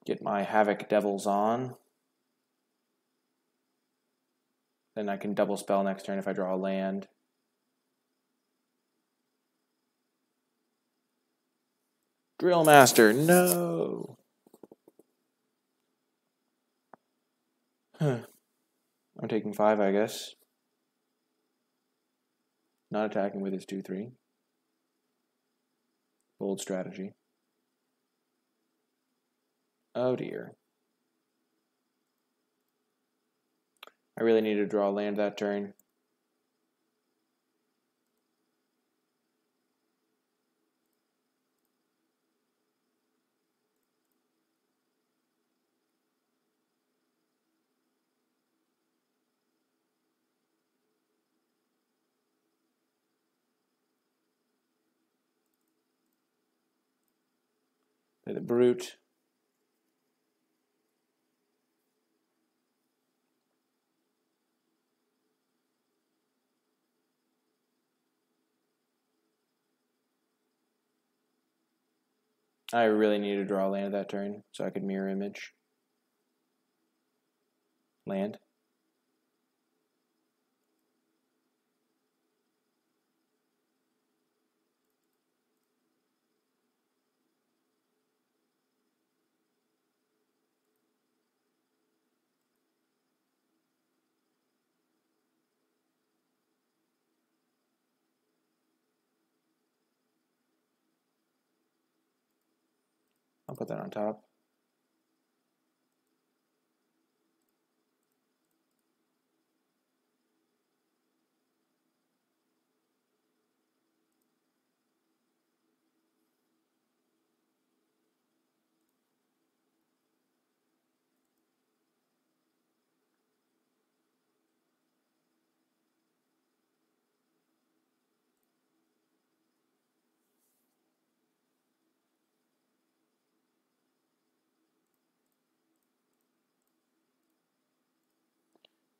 Get my Havoc Devils on. Then I can double spell next turn if I draw a land. Drill Master, no! Huh. I'm taking 5, I guess. Not attacking with his 2/3. Bold strategy. Oh dear. I really need to draw land that turn. Play the Brute. I really need to draw land that turn so I could Mirror Image. Land. I'll put that on top.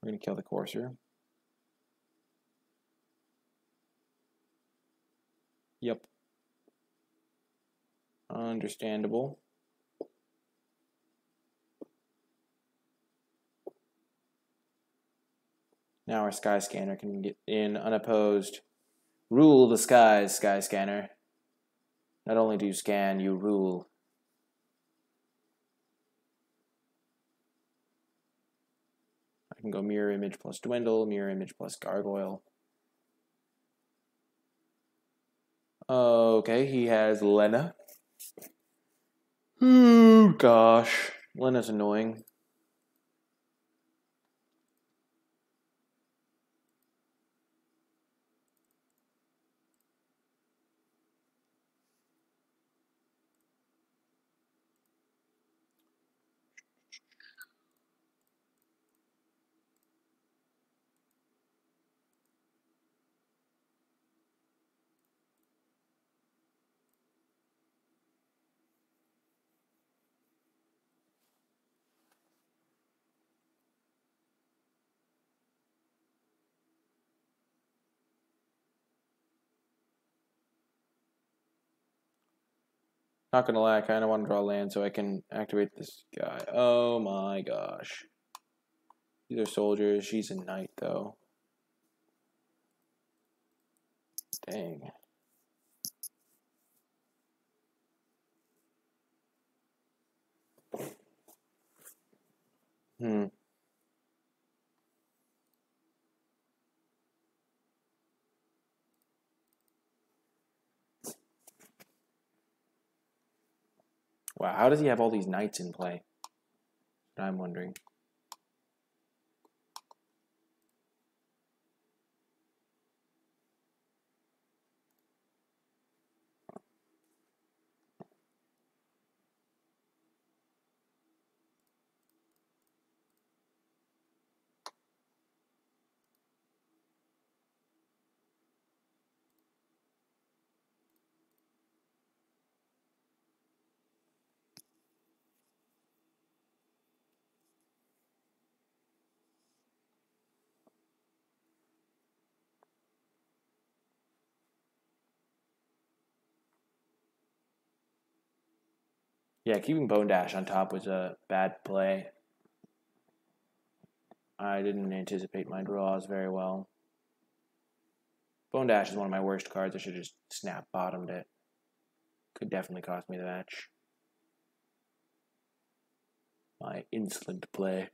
We're going to kill the Courser. Yep. Understandable. Now our Sky Scanner can get in unopposed. Rule the skies, Sky Scanner. Not only do you scan, you rule. I can go Mirror Image plus Dwindle, Mirror Image plus Gargoyle. Okay, he has Lena. Oh gosh, Lena's annoying. Not gonna lie, I kind of want to draw land so I can activate this guy. Oh my gosh. These are soldiers. She's a knight, though. Dang. Wow, how does he have all these knights in play? I'm wondering. Yeah, keeping Bone Dash on top was a bad play. I didn't anticipate my draws very well. Bone Dash is one of my worst cards. I should have just snap bottomed it. Could definitely cost me the match. My insolent play.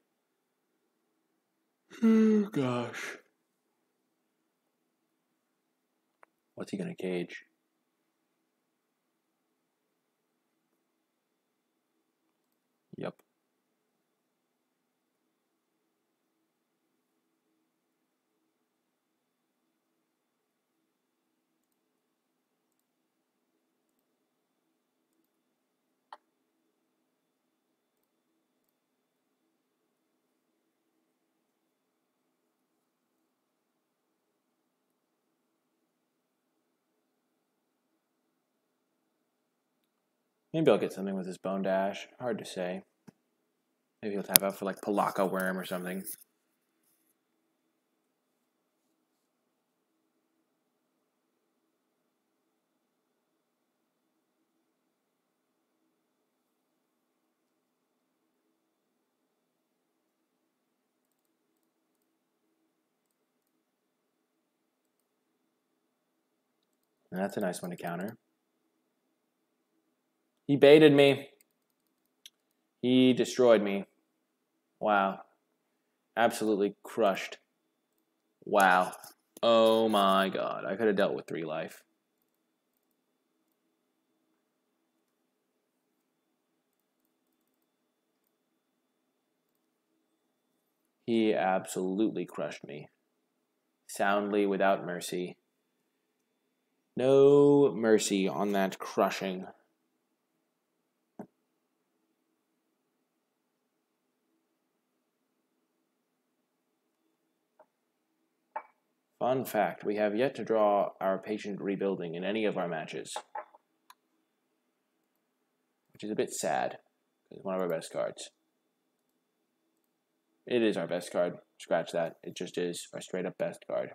Oh, gosh. What's he going to cage? Yep. Maybe I'll get something with his Bone Dash. Hard to say. Maybe he'll tap out for like Palaka Worm or something. And that's a nice one to counter. He baited me. He destroyed me. Wow. Absolutely crushed. Wow. Oh my god. I could have dealt with 3 life. He absolutely crushed me. Soundly, without mercy. No mercy on that crushing. Fun fact, we have yet to draw our Patient Rebuilding in any of our matches. Which is a bit sad, because it's one of our best cards. It is our best card. Scratch that. It just is our straight up best card.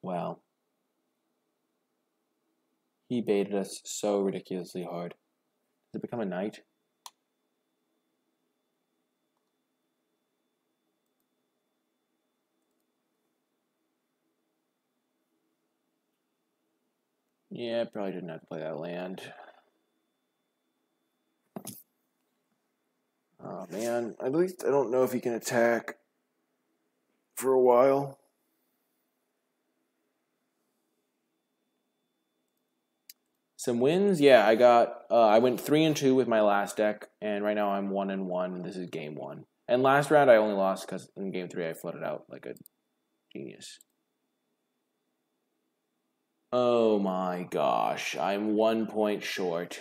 Wow. He baited us so ridiculously hard. Does it become a knight? Yeah, probably didn't have to play that land. Oh man, at least I don't know if he can attack for a while. Some wins, yeah. I went 3-2 with my last deck, and right now I'm 1-1. This is game 1. And last round I only lost because in game 3 I flooded out like a genius. Oh my gosh, I'm 1 point short.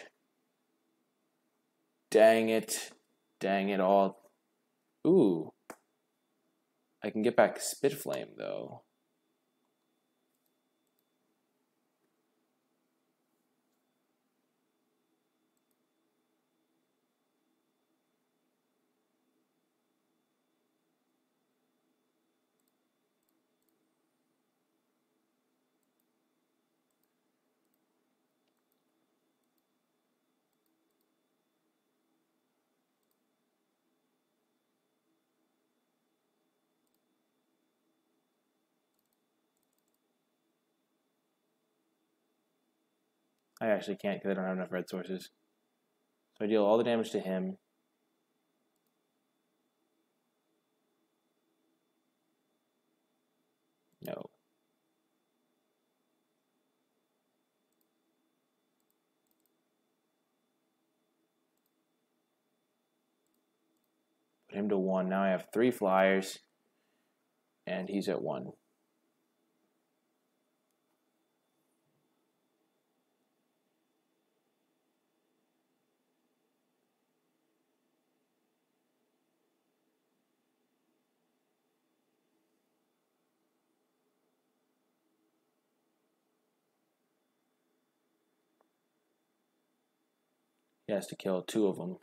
Dang it. Dang it all. Ooh. I can get back Spitflame though. I actually can't because I don't have enough red sources. So I deal all the damage to him. No. Put him to 1. Now I have 3 flyers. And he's at 1. He has to kill 2 of them.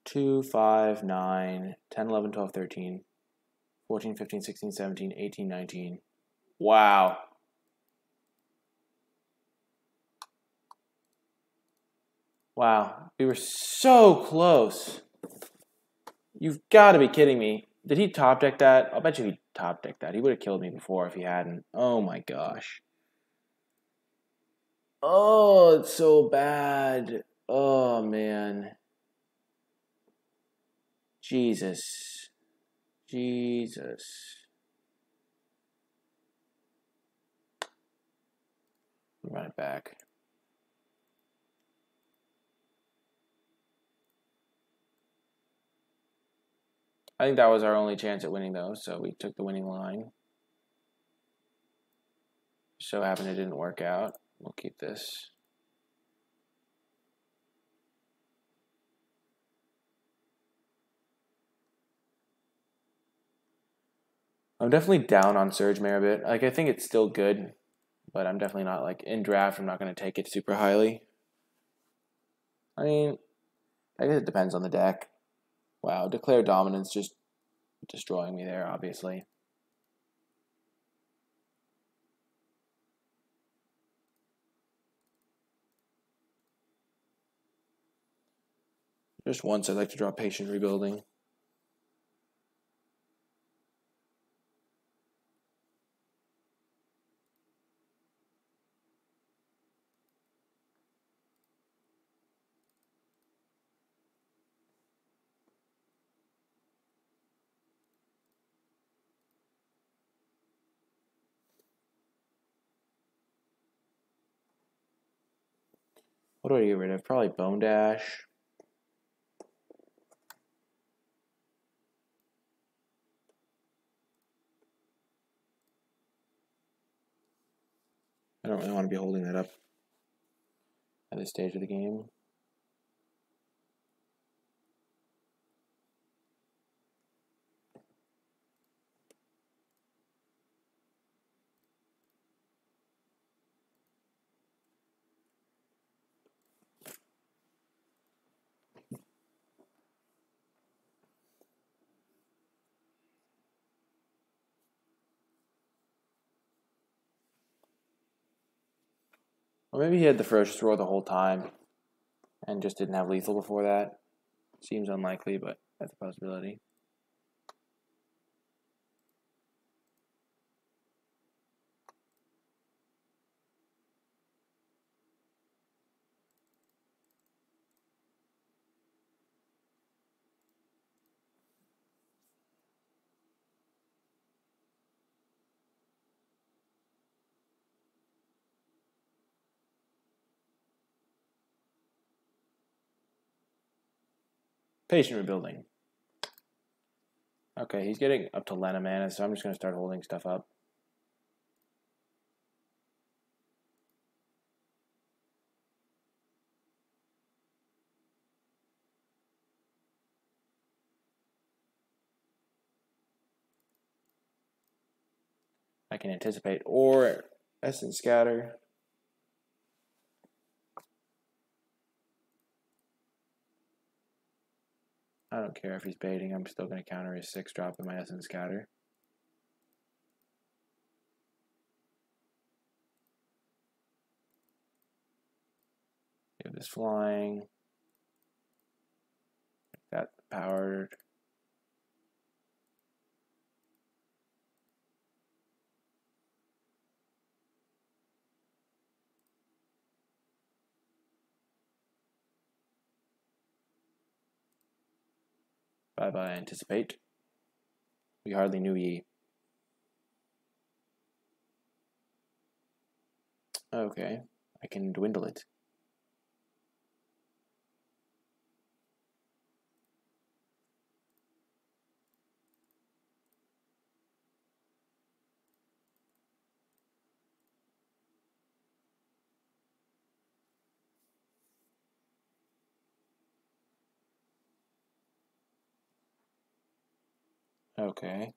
Two, 5, 9, 10, 11, 12, 13, 14, 15, 16, 17, 18, 19. Wow. Wow. We were so close. You've got to be kidding me. Did he top deck that? I'll bet you he top decked that. He would have killed me before if he hadn't. Oh my gosh. Oh, it's so bad. Oh man. Jesus. Jesus. Run it back. I think that was our only chance at winning though, so we took the winning line. So happened it didn't work out. We'll keep this. I'm definitely down on Surge Mare a bit. Like, I think it's still good, but I'm definitely not, like, in draft, I'm not going to take it super highly. I mean, I guess it depends on the deck. Wow, Declare Dominance just destroying me there, obviously. Just once I'd like to draw Patient Rebuilding. What do I get rid of? Probably Bone Dash. I don't really want to be holding that up at this stage of the game. Or maybe he had the Ferocious Roar the whole time and just didn't have lethal before that. Seems unlikely, but that's a possibility. Patient Rebuilding. Okay, he's getting up to Lena mana, so I'm just going to start holding stuff up. I can Anticipate or Essence Scatter. I don't care if he's baiting, I'm still going to counter his 6-drop with my Essence Scatter. Give this flying. That powered. Bye-bye, Anticipate. We hardly knew ye. Okay, I can dwindle it. Okay.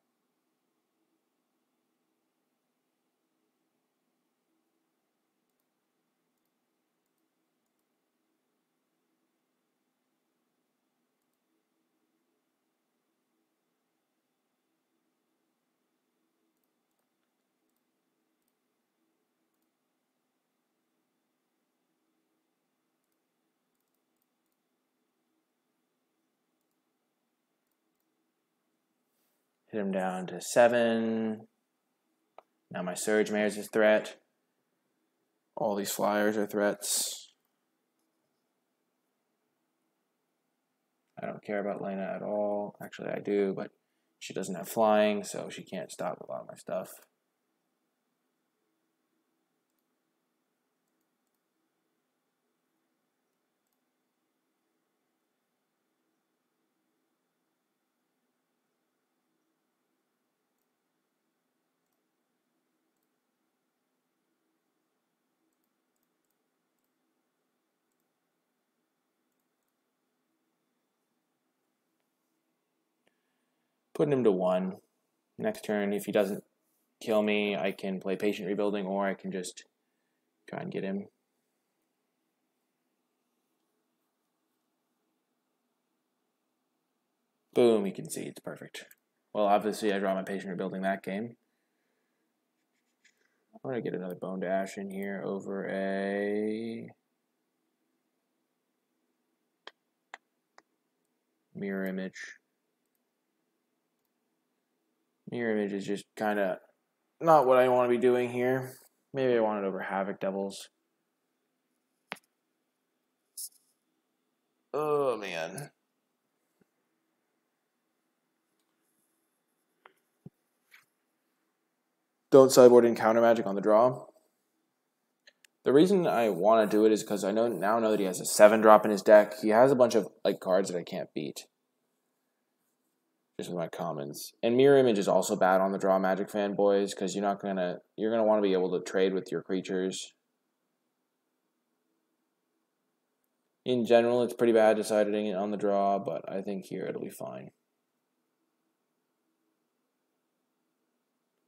Hit him down to 7. Now my Surge Mare's a threat. All these flyers are threats. I don't care about Lena at all. Actually, I do, but she doesn't have flying, so she can't stop a lot of my stuff. Putting him to 1. Next turn, if he doesn't kill me, I can play Patient Rebuilding, or I can just try and get him. Boom, you can see it's perfect. Well, obviously I draw my Patient Rebuilding that game. I'm going to get another Bone Dash in here over a Mirror Image. Mirror Image is just kind of not what I want to be doing here. Maybe I want it over Havoc Devils. Oh, man. Don't sideboard in counter magic on the draw. The reason I want to do it is because I now know that he has a 7-drop in his deck. He has a bunch of cards that I can't beat. Just with my commons. And Mirror Image is also bad on the draw, Magic fanboys, because you're gonna want to be able to trade with your creatures. In general, it's pretty bad deciding it on the draw, but I think here it'll be fine.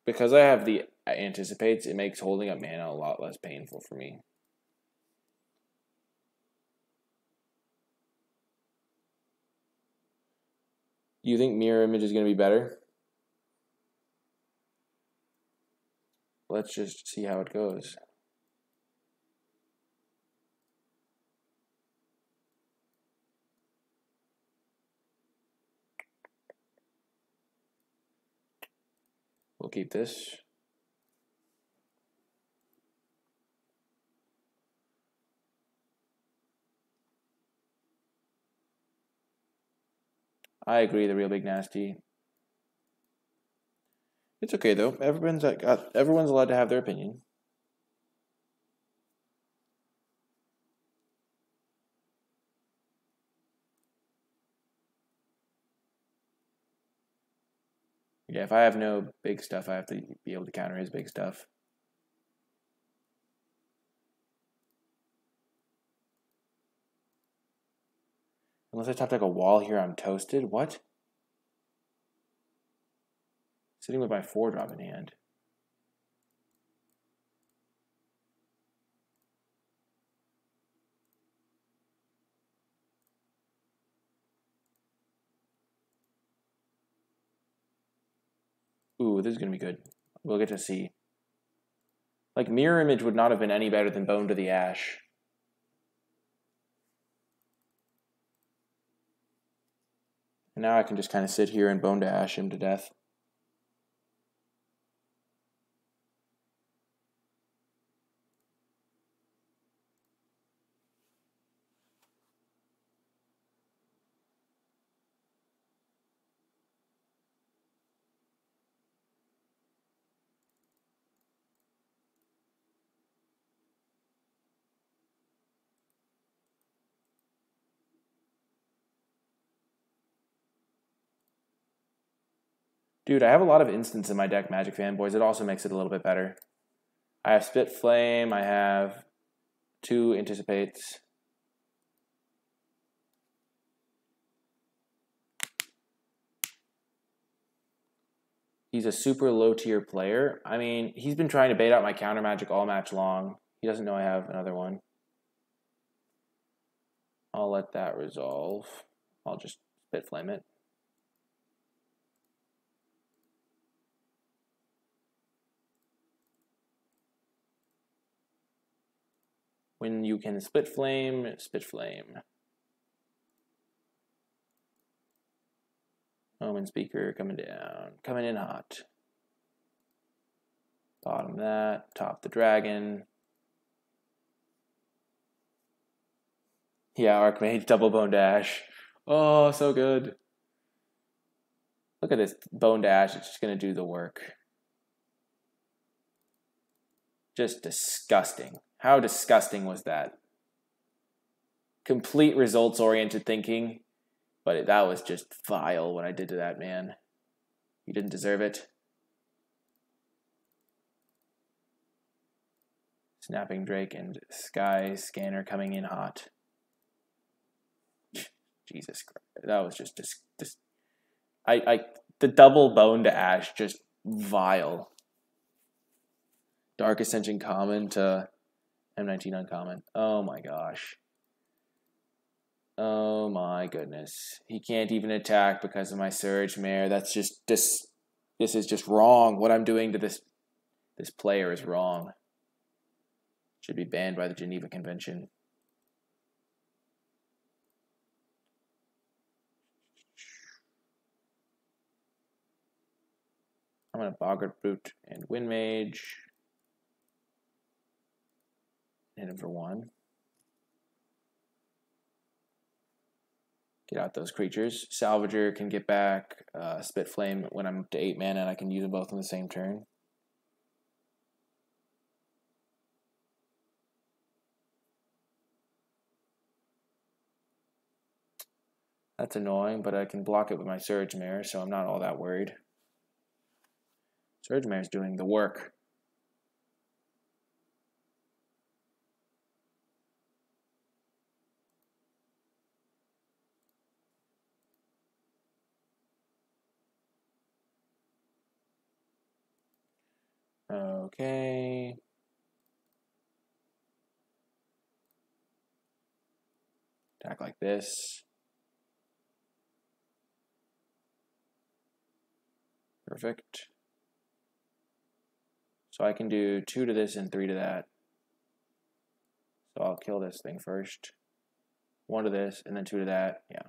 Because I have the Anticipates, it makes holding up mana a lot less painful for me. You think Mirror Image is going to be better? Let's just see how it goes. We'll keep this. I agree, the Real Big Nasty. It's okay though. Everyone's allowed to have their opinion. Yeah, if I have no big stuff, I have to be able to counter his big stuff. Unless I top deck a wall here, I'm toasted. What? Sitting with my 4-drop in hand. Ooh, this is going to be good. We'll get to see. Mirror Image would not have been any better than Bone to the Ash. And now I can just kind of sit here and Bone to Ash him to death. Dude, I have a lot of instants in my deck, Magic fanboys. It also makes it a little bit better. I have Spit Flame. I have 2 Anticipates. He's a super low tier player. I mean, he's been trying to bait out my counter magic all match long. He doesn't know I have another one. I'll let that resolve. I'll just spit flame it. When you can spit flame, spit flame. Omen Speaker coming down. Coming in hot. Bottom that. Top the dragon. Yeah, Archmage, double bone dash. Oh, so good. Look at this bone dash. It's just going to do the work. Just disgusting. How disgusting was that? Complete results-oriented thinking. But that was just vile what I did to that man. You didn't deserve it. Snapping Drake and Sky Scanner coming in hot. Jesus Christ. That was just the double bone to Ash, just vile. Dark Ascension common to M19 uncommon. Oh my gosh. Oh my goodness. He can't even attack because of my Surge Mare. That's just this is just wrong. What I'm doing to this player is wrong. Should be banned by the Geneva Convention. I'm going to Boggart Brute and Wind Mage. Hit him for 1. Get out those creatures. Salvager can get back. Spit Flame when I'm up to 8 mana and I can use them both on the same turn. That's annoying, but I can block it with my Surge Mare, so I'm not all that worried. Surge Mare's doing the work. Okay. Attack like this. Perfect. So I can do 2 to this and 3 to that. So I'll kill this thing first. 1 to this and then 2 to that. Yeah.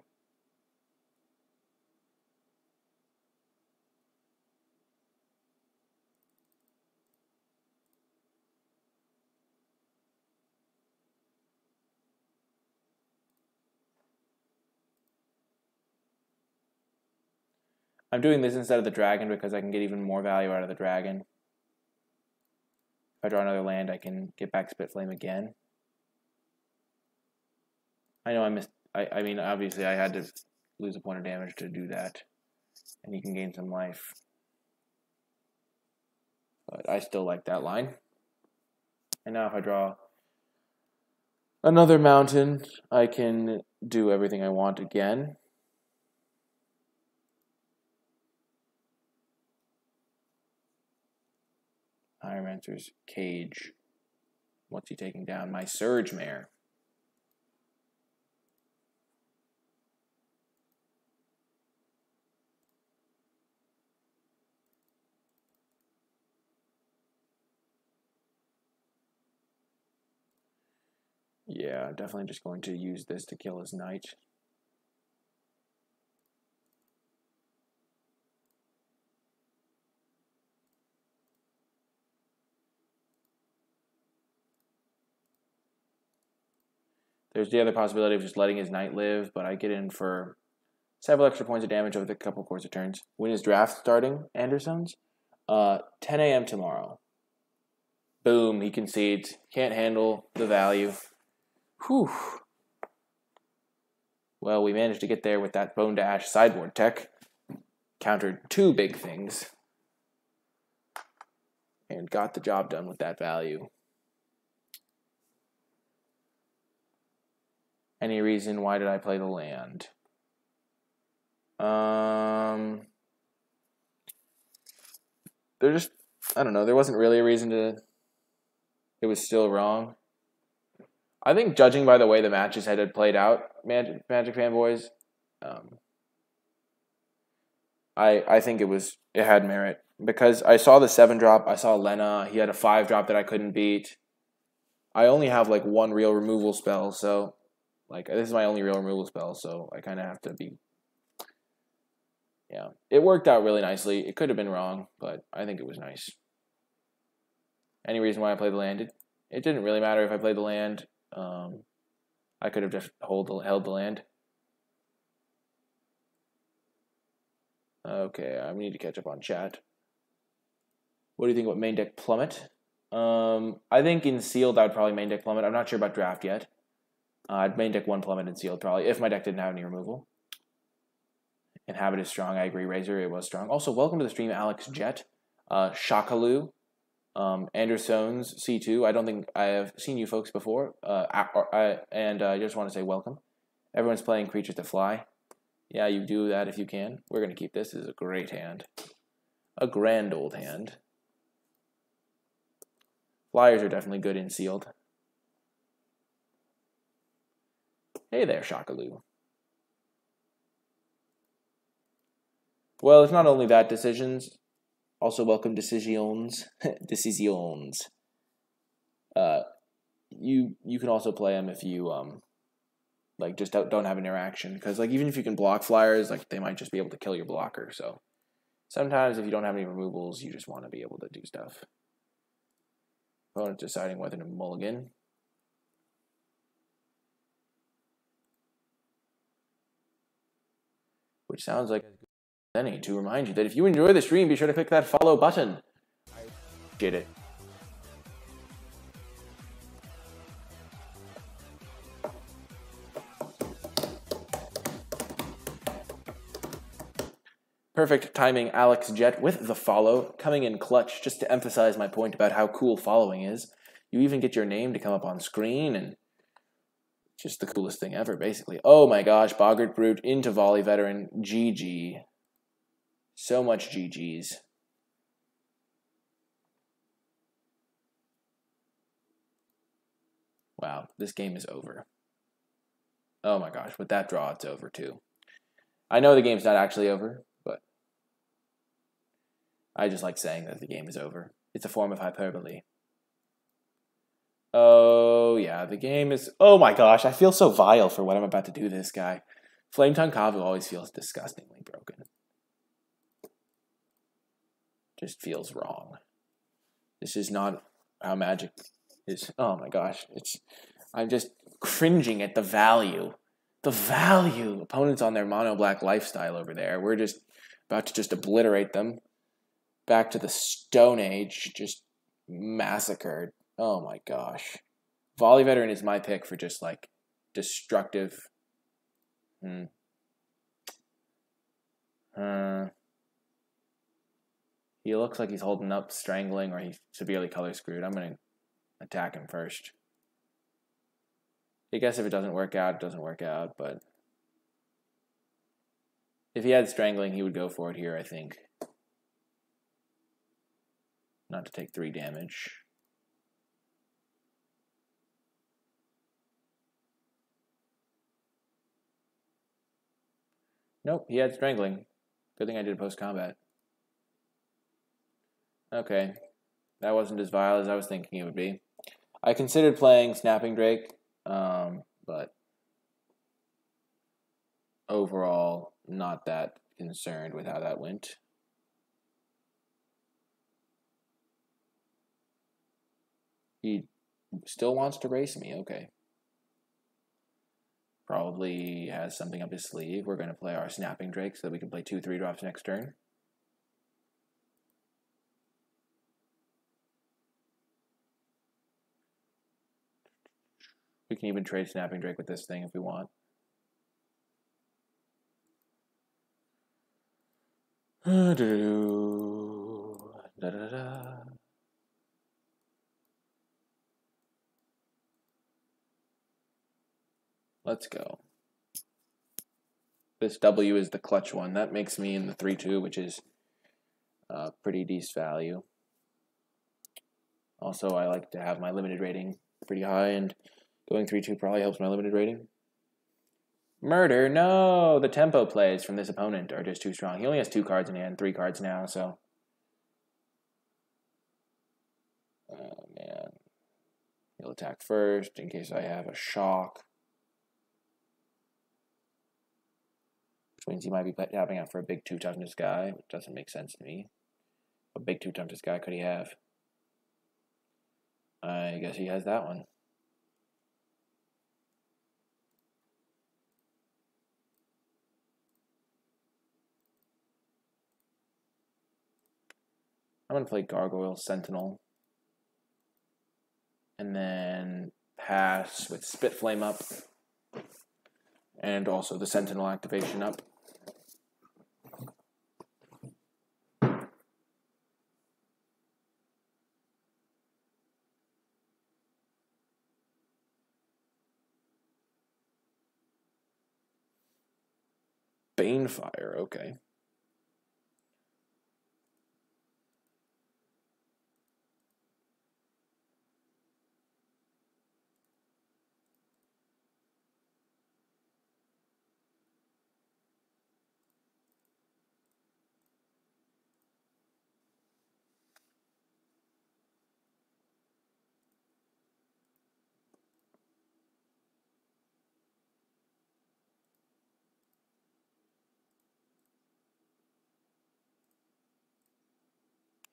I'm doing this instead of the dragon because I can get even more value out of the dragon. If I draw another land, I can get back Spit Flame again. I know I missed... I mean, obviously I had to lose a point of damage to do that. And you can gain some life. But I still like that line. And now if I draw another mountain, I can do everything I want again. Pyromancer's Cage. What's he taking down? My Surge Mare. Yeah, I'm definitely just going to use this to kill his knight. There's the other possibility of just letting his knight live, but I get in for several extra points of damage over the couple course of turns. When is draft starting, Anderson's? 10 a.m. tomorrow. Boom, he concedes. Can't handle the value. Whew. Well, we managed to get there with that Bone Dash sideboard tech. Countered 2 big things. And got the job done with that value. Any reason why did I play the land? they're just, I don't know, there wasn't really a reason to, it was still wrong. I think judging by the way the matches had played out, Magic fanboys, I think it had merit. Because I saw the 7 drop, I saw Lena, he had a 5 drop that I couldn't beat. I only have like one real removal spell, so like this is my only real removal spell, so I kind of have to be. Yeah, it worked out really nicely. It could have been wrong, but I think it was nice. Any reason why I played the land? It didn't really matter if I played the land. I could have just held the land. Okay, I need to catch up on chat. What do you think about main deck Plummet? I think in sealed I would probably main deck Plummet. I'm not sure about draft yet. I'd main deck 1 Plummet in sealed probably if my deck didn't have any removal. And Habit is strong. I agree. Razor, it was strong. Also, welcome to the stream, Alex Jet, Shakalu, Anderson's C2. I don't think I have seen you folks before. And I just want to say welcome. Everyone's playing Creatures That Fly. Yeah, you do that if you can. We're going to keep this. This is a great hand. A grand old hand. Flyers are definitely good in sealed. Hey there, Shakalu. Well, it's not only that, decisions. Also, welcome decisions. Decisions. You can also play them if you like just don't have an interaction, because like even if you can block flyers, like they might just be able to kill your blocker. So sometimes if you don't have any removals, you just want to be able to do stuff. Opponent deciding whether to mulligan. Which sounds like any to remind you that if you enjoy the stream, be sure to click that follow button. Get it. Perfect timing, Alex Jet, with the follow, coming in clutch, just to emphasize my point about how cool following is. You even get your name to come up on screen, and just the coolest thing ever, basically. Oh my gosh, Boggart Brute into Volley Veteran, GG. So much GG's. Wow, this game is over. Oh my gosh, with that draw, it's over too. I know the game's not actually over, but I just like saying that the game is over. It's a form of hyperbole. Oh, yeah, the game is... Oh my gosh, I feel so vile for what I'm about to do to this guy. Flame Tongue Kavu always feels disgustingly broken. Just feels wrong. This is not how Magic is... Oh my gosh, I'm just cringing at the value. The value! Opponents on their mono-black lifestyle over there. We're just about to just obliterate them. Back to the Stone Age, just massacred. Oh my gosh. Volley Veteran is my pick for just like destructive. He looks like he's holding up, strangling, or he's severely color screwed. I'm going to attack him first. I guess if it doesn't work out, it doesn't work out, but if he had strangling, he would go for it here, I think. Not to take 3 damage. Nope, he had strangling. Good thing I did post-combat. Okay. That wasn't as vile as I was thinking it would be. I considered playing Snapping Drake, but overall, not that concerned with how that went. He still wants to race me, okay. Probably has something up his sleeve. We're going to play our Snapping Drake so that we can play 2 3-drops next turn. We can even trade Snapping Drake with this thing if we want. Let's go. This W is the clutch one. That makes me in the 3-2, which is pretty decent value. Also, I like to have my limited rating pretty high, and going 3-2 probably helps my limited rating. Murder, no! The tempo plays from this opponent are just too strong. He only has 2 cards in hand, 3 cards now, so... Oh, man. He'll attack first in case I have a shock. Which means he might be tapping out for a big 2 toughness guy, which doesn't make sense to me. What big 2 toughness guy could he have? I guess he has that one. I'm going to play Gargoyle Sentinel. And then pass with Spit Flame up. And also the Sentinel activation up. Banefire, okay.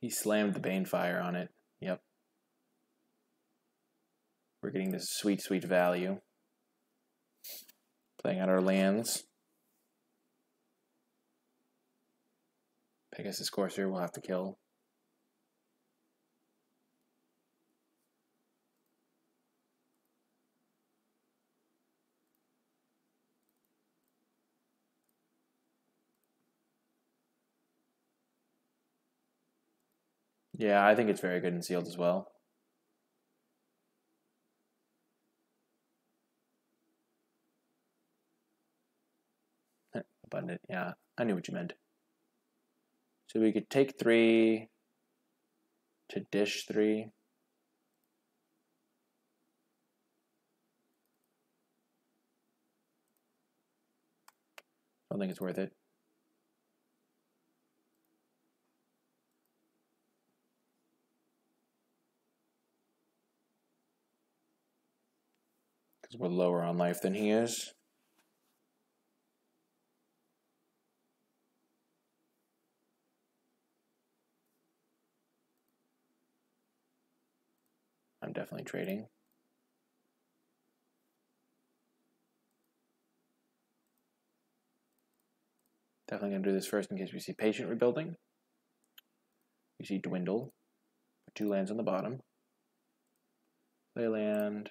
He slammed the Banefire on it. Yep. We're getting this sweet, sweet value. Playing out our lands. Pegasus Courser we'll have to kill. Yeah, I think it's very good in sealed as well. Abundant, yeah. I knew what you meant. So we could take 3 to dish 3. I don't think it's worth it. Because we're lower on life than he is. I'm definitely trading. Definitely going to do this first in case we see Patient Rebuilding. We see Dwindle. 2 lands on the bottom. Play land.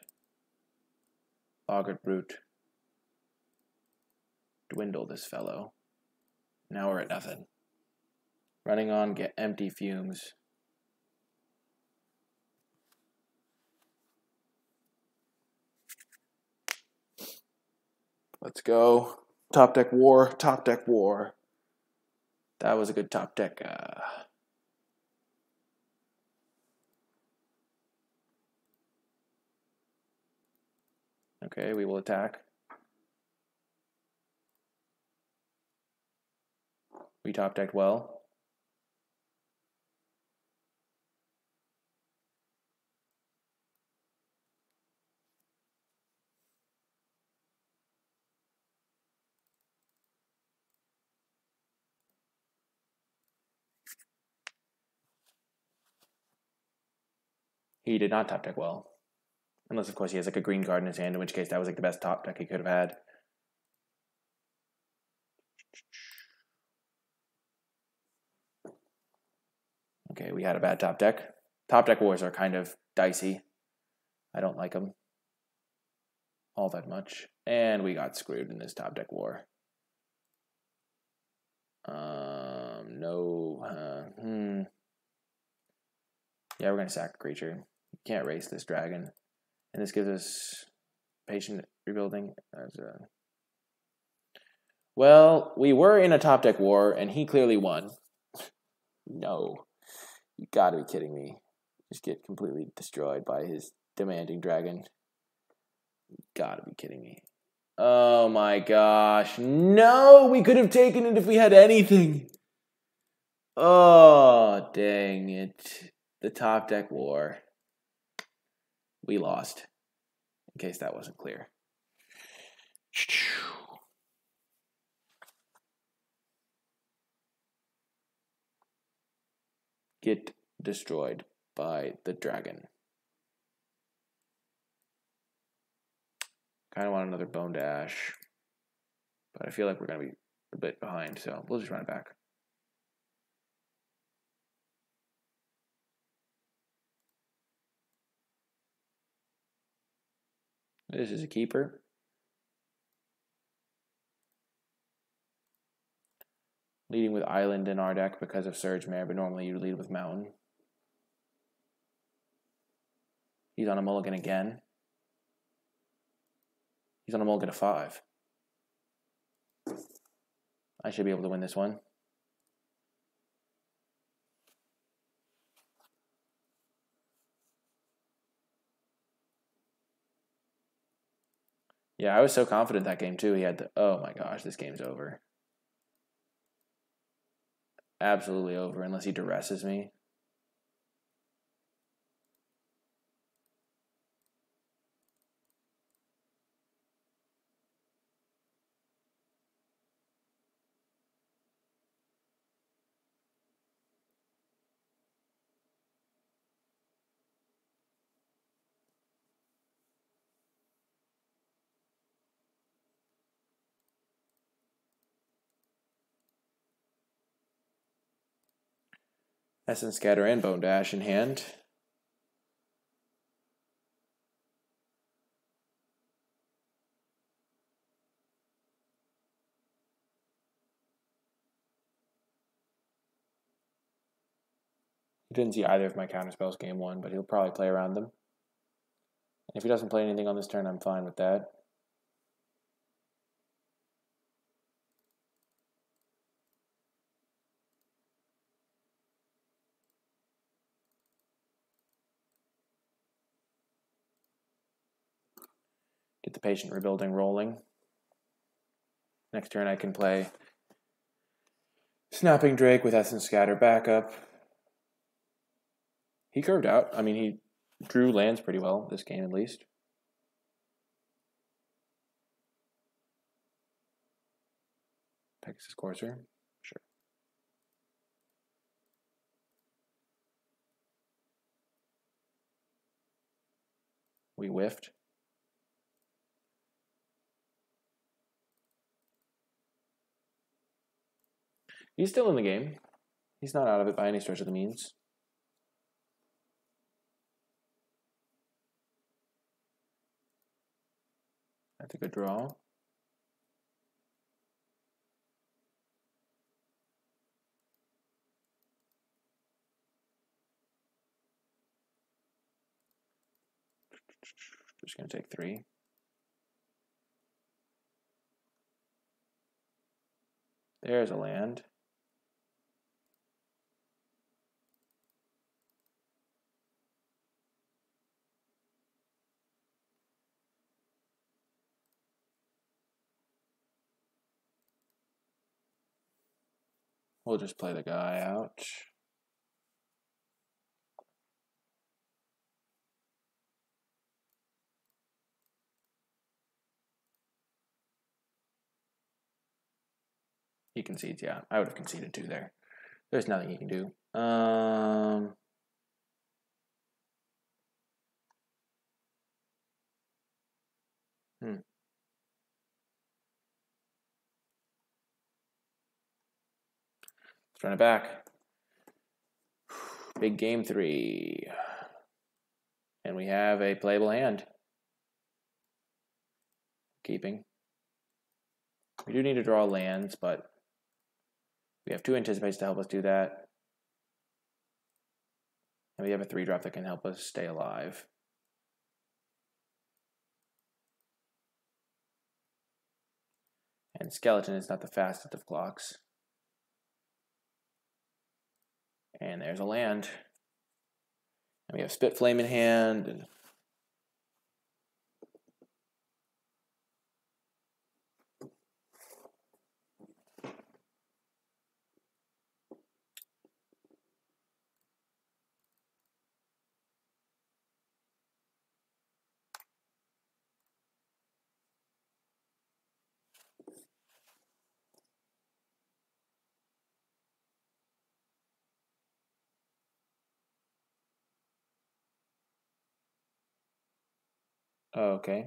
Boggart Brute. Dwindle this fellow. Now we're at nothing. Running on, get empty fumes. Let's go. Top deck war, top deck war. That was a good top deck. Okay, we will attack. We top decked well. He did not top deck well. Unless, of course, he has like a green card in his hand, in which case that was like the best top deck he could have had. Okay, we had a bad top deck. Top deck wars are kind of dicey. I don't like them all that much. And we got screwed in this top deck war. No. Yeah, we're going to sack a creature. Can't race this dragon. And this gives us Patient Rebuilding. Well, we were in a top deck war, and he clearly won. No. You gotta be kidding me. Just get completely destroyed by his demanding dragon. You gotta be kidding me. Oh my gosh. No! We could have taken it if we had anything. Oh, dang it. The top deck war. We lost. In case that wasn't clear. Get destroyed by the dragon. Kind of want another bone dash, but I feel like we're going to be a bit behind, so we'll just run it back. This is a keeper. Leading with Island in our deck because of Surge Mare, but normally you lead with Mountain. He's on a mulligan again. He's on a mulligan of 5. I should be able to win this one. Yeah, I was so confident that game too. He had the, oh my gosh, this game's over. Absolutely over, unless he duresses me. Essence Scatter and Bone Dash in hand. He didn't see either of my counterspells game 1, but he'll probably play around them. And if he doesn't play anything on this turn, I'm fine with that. Get the Patient Rebuilding rolling. Next turn I can play Snapping Drake with Essence Scatter backup. He curved out. I mean, he drew lands pretty well this game at least. Pegasus Courser, sure. We whiffed. He's still in the game. He's not out of it by any stretch of the means. That's a good draw. Just going to take 3. There's a land. We'll just play the guy out. He concedes, yeah. I would have conceded 2 there. There's nothing he can do. Let's run it back. Big game 3. And we have a playable hand. Keeping. We do need to draw lands, but we have 2 Anticipates to help us do that. And we have a 3-drop that can help us stay alive. And Skeleton is not the fastest of clocks. And there's a land. And we have Spit Flame in hand. And okay.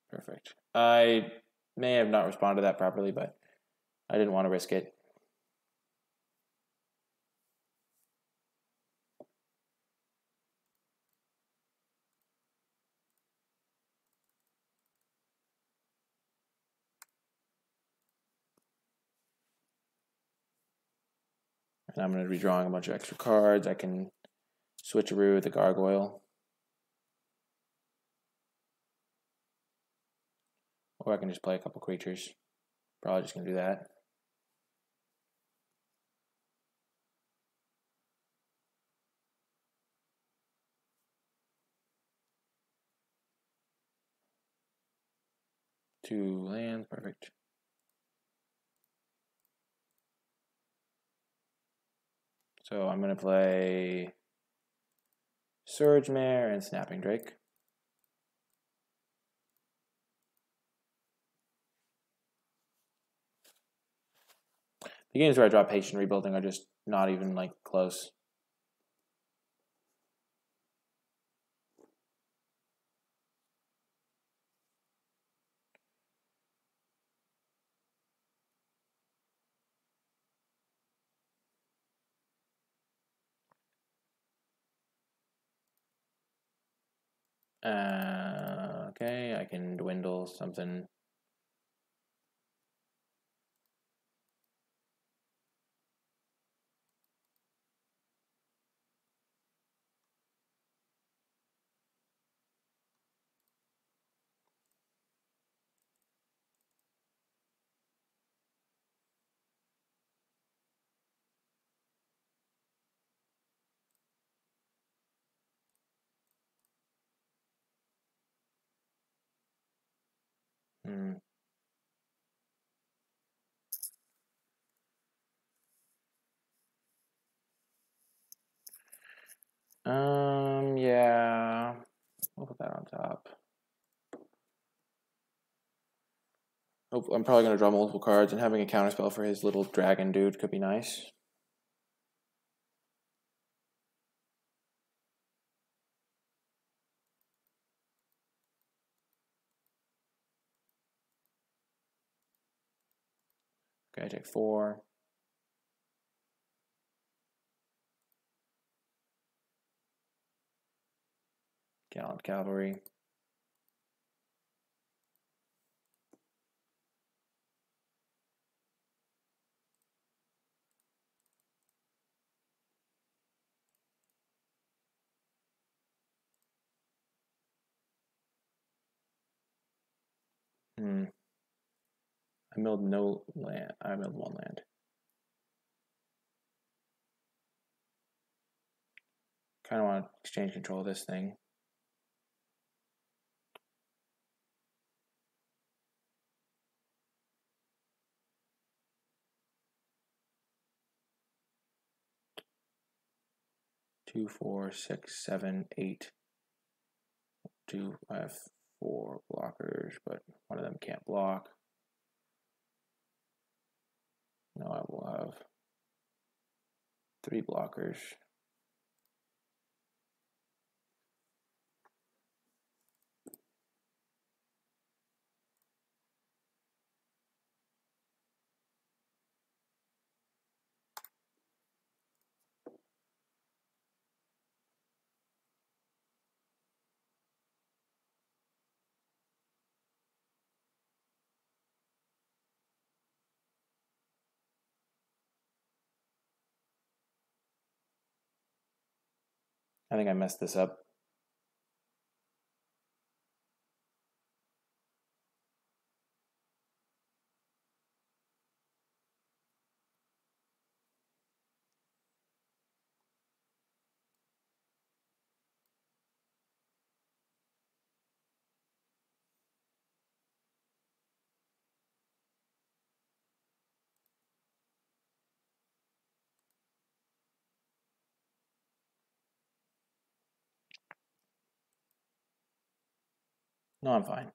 Perfect. I may have not responded to that properly, but I didn't want to risk it. And I'm going to be drawing a bunch of extra cards. I can switcheroo with the Gargoyle. Or I can just play a couple creatures. Probably just going to do that. Two lands, perfect. So I'm going to play Surge Mare and Snapping Drake. The games where I draw Patient Rebuilding are just not even like close. Okay, I can dwindle something. Yeah. We'll put that on top. I'm probably going to draw multiple cards, and having a counterspell for his little dragon dude could be nice. Okay, I take 4. Gallant Cavalry. I milled no land. I milled 1 land. Kind of want to exchange control of this thing. Two, 4, 6, 7, 8. I have 4 blockers, but one of them can't block. Now I will have 3 blockers. I think I messed this up. No, I'm fine.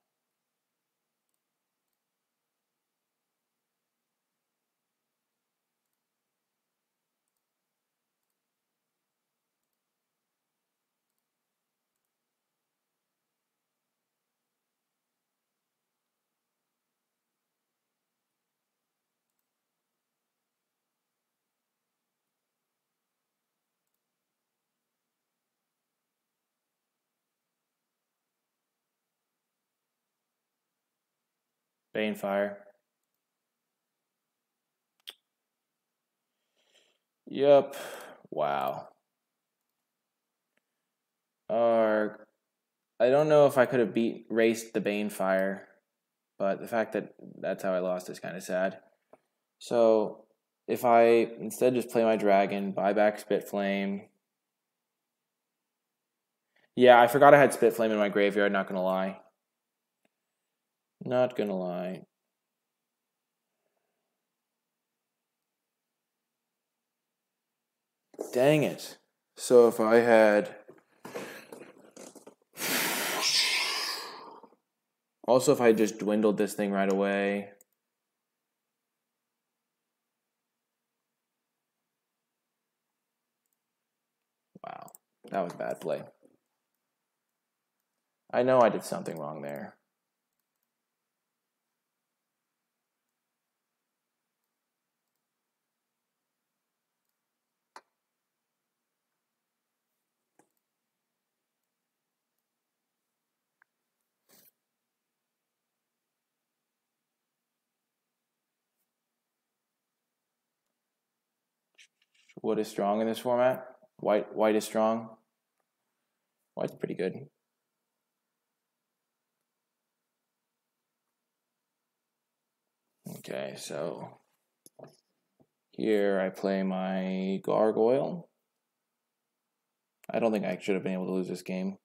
Bane fire. Yep. Wow. I don't know if I could have raced the Bane fire, but the fact that that's how I lost is kind of sad. So if I instead just play my dragon, buy back Spit Flame. Yeah, I forgot I had Spit Flame in my graveyard, not gonna lie. Not gonna lie. Dang it. So if I had... Also, if I just dwindled this thing right away... Wow, that was a bad play. I know I did something wrong there. What is strong in this format? White is strong. White's pretty good. Okay, so here I play my Gargoyle. I don't think I should have been able to lose this game.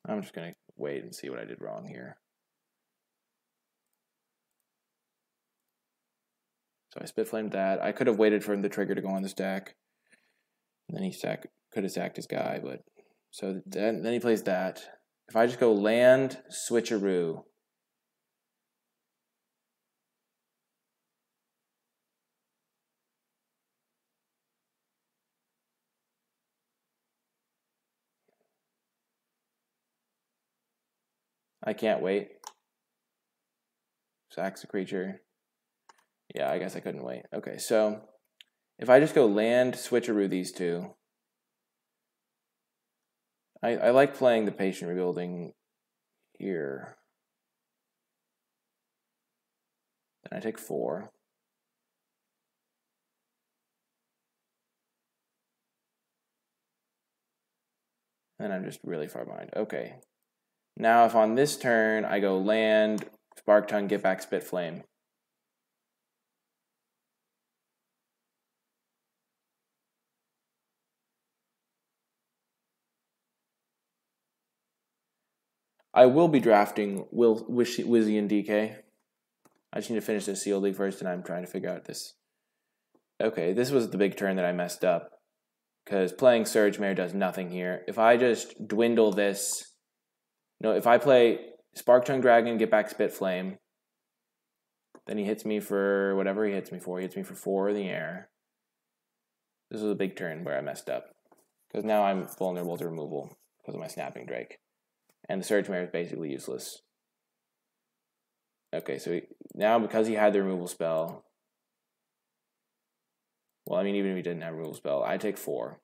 I'm just going to wait and see what I did wrong here. So I Spit Flamed that. I could have waited for the trigger to go on the stack. And then he could have sacked his guy, but... So then he plays that. If I just go land, switcheroo. I can't wait. Sacks a creature. Yeah, I guess I couldn't wait. Okay, so if I just go land, switcheroo these two. I like playing the patient rebuilding here. Then I take 4. And I'm just really far behind. Okay. Now if on this turn I go land, Spark Tongue, get back Spit Flame. I will be drafting Wizzy and DK. I just need to finish this Sealed League first, and I'm trying to figure out this. Okay, this was the big turn that I messed up. Because playing Surge Mare does nothing here. If I just dwindle this... No, if I play Spark Tongue Dragon, get back Spit Flame, then he hits me for whatever he hits me for. He hits me for 4 in the air. This was a big turn where I messed up. Because now I'm vulnerable to removal because of my Snapping Drake. And the Surge Mare is basically useless. Okay, so now because he had the removal spell... Well, I mean, even if he didn't have a removal spell, I take 4.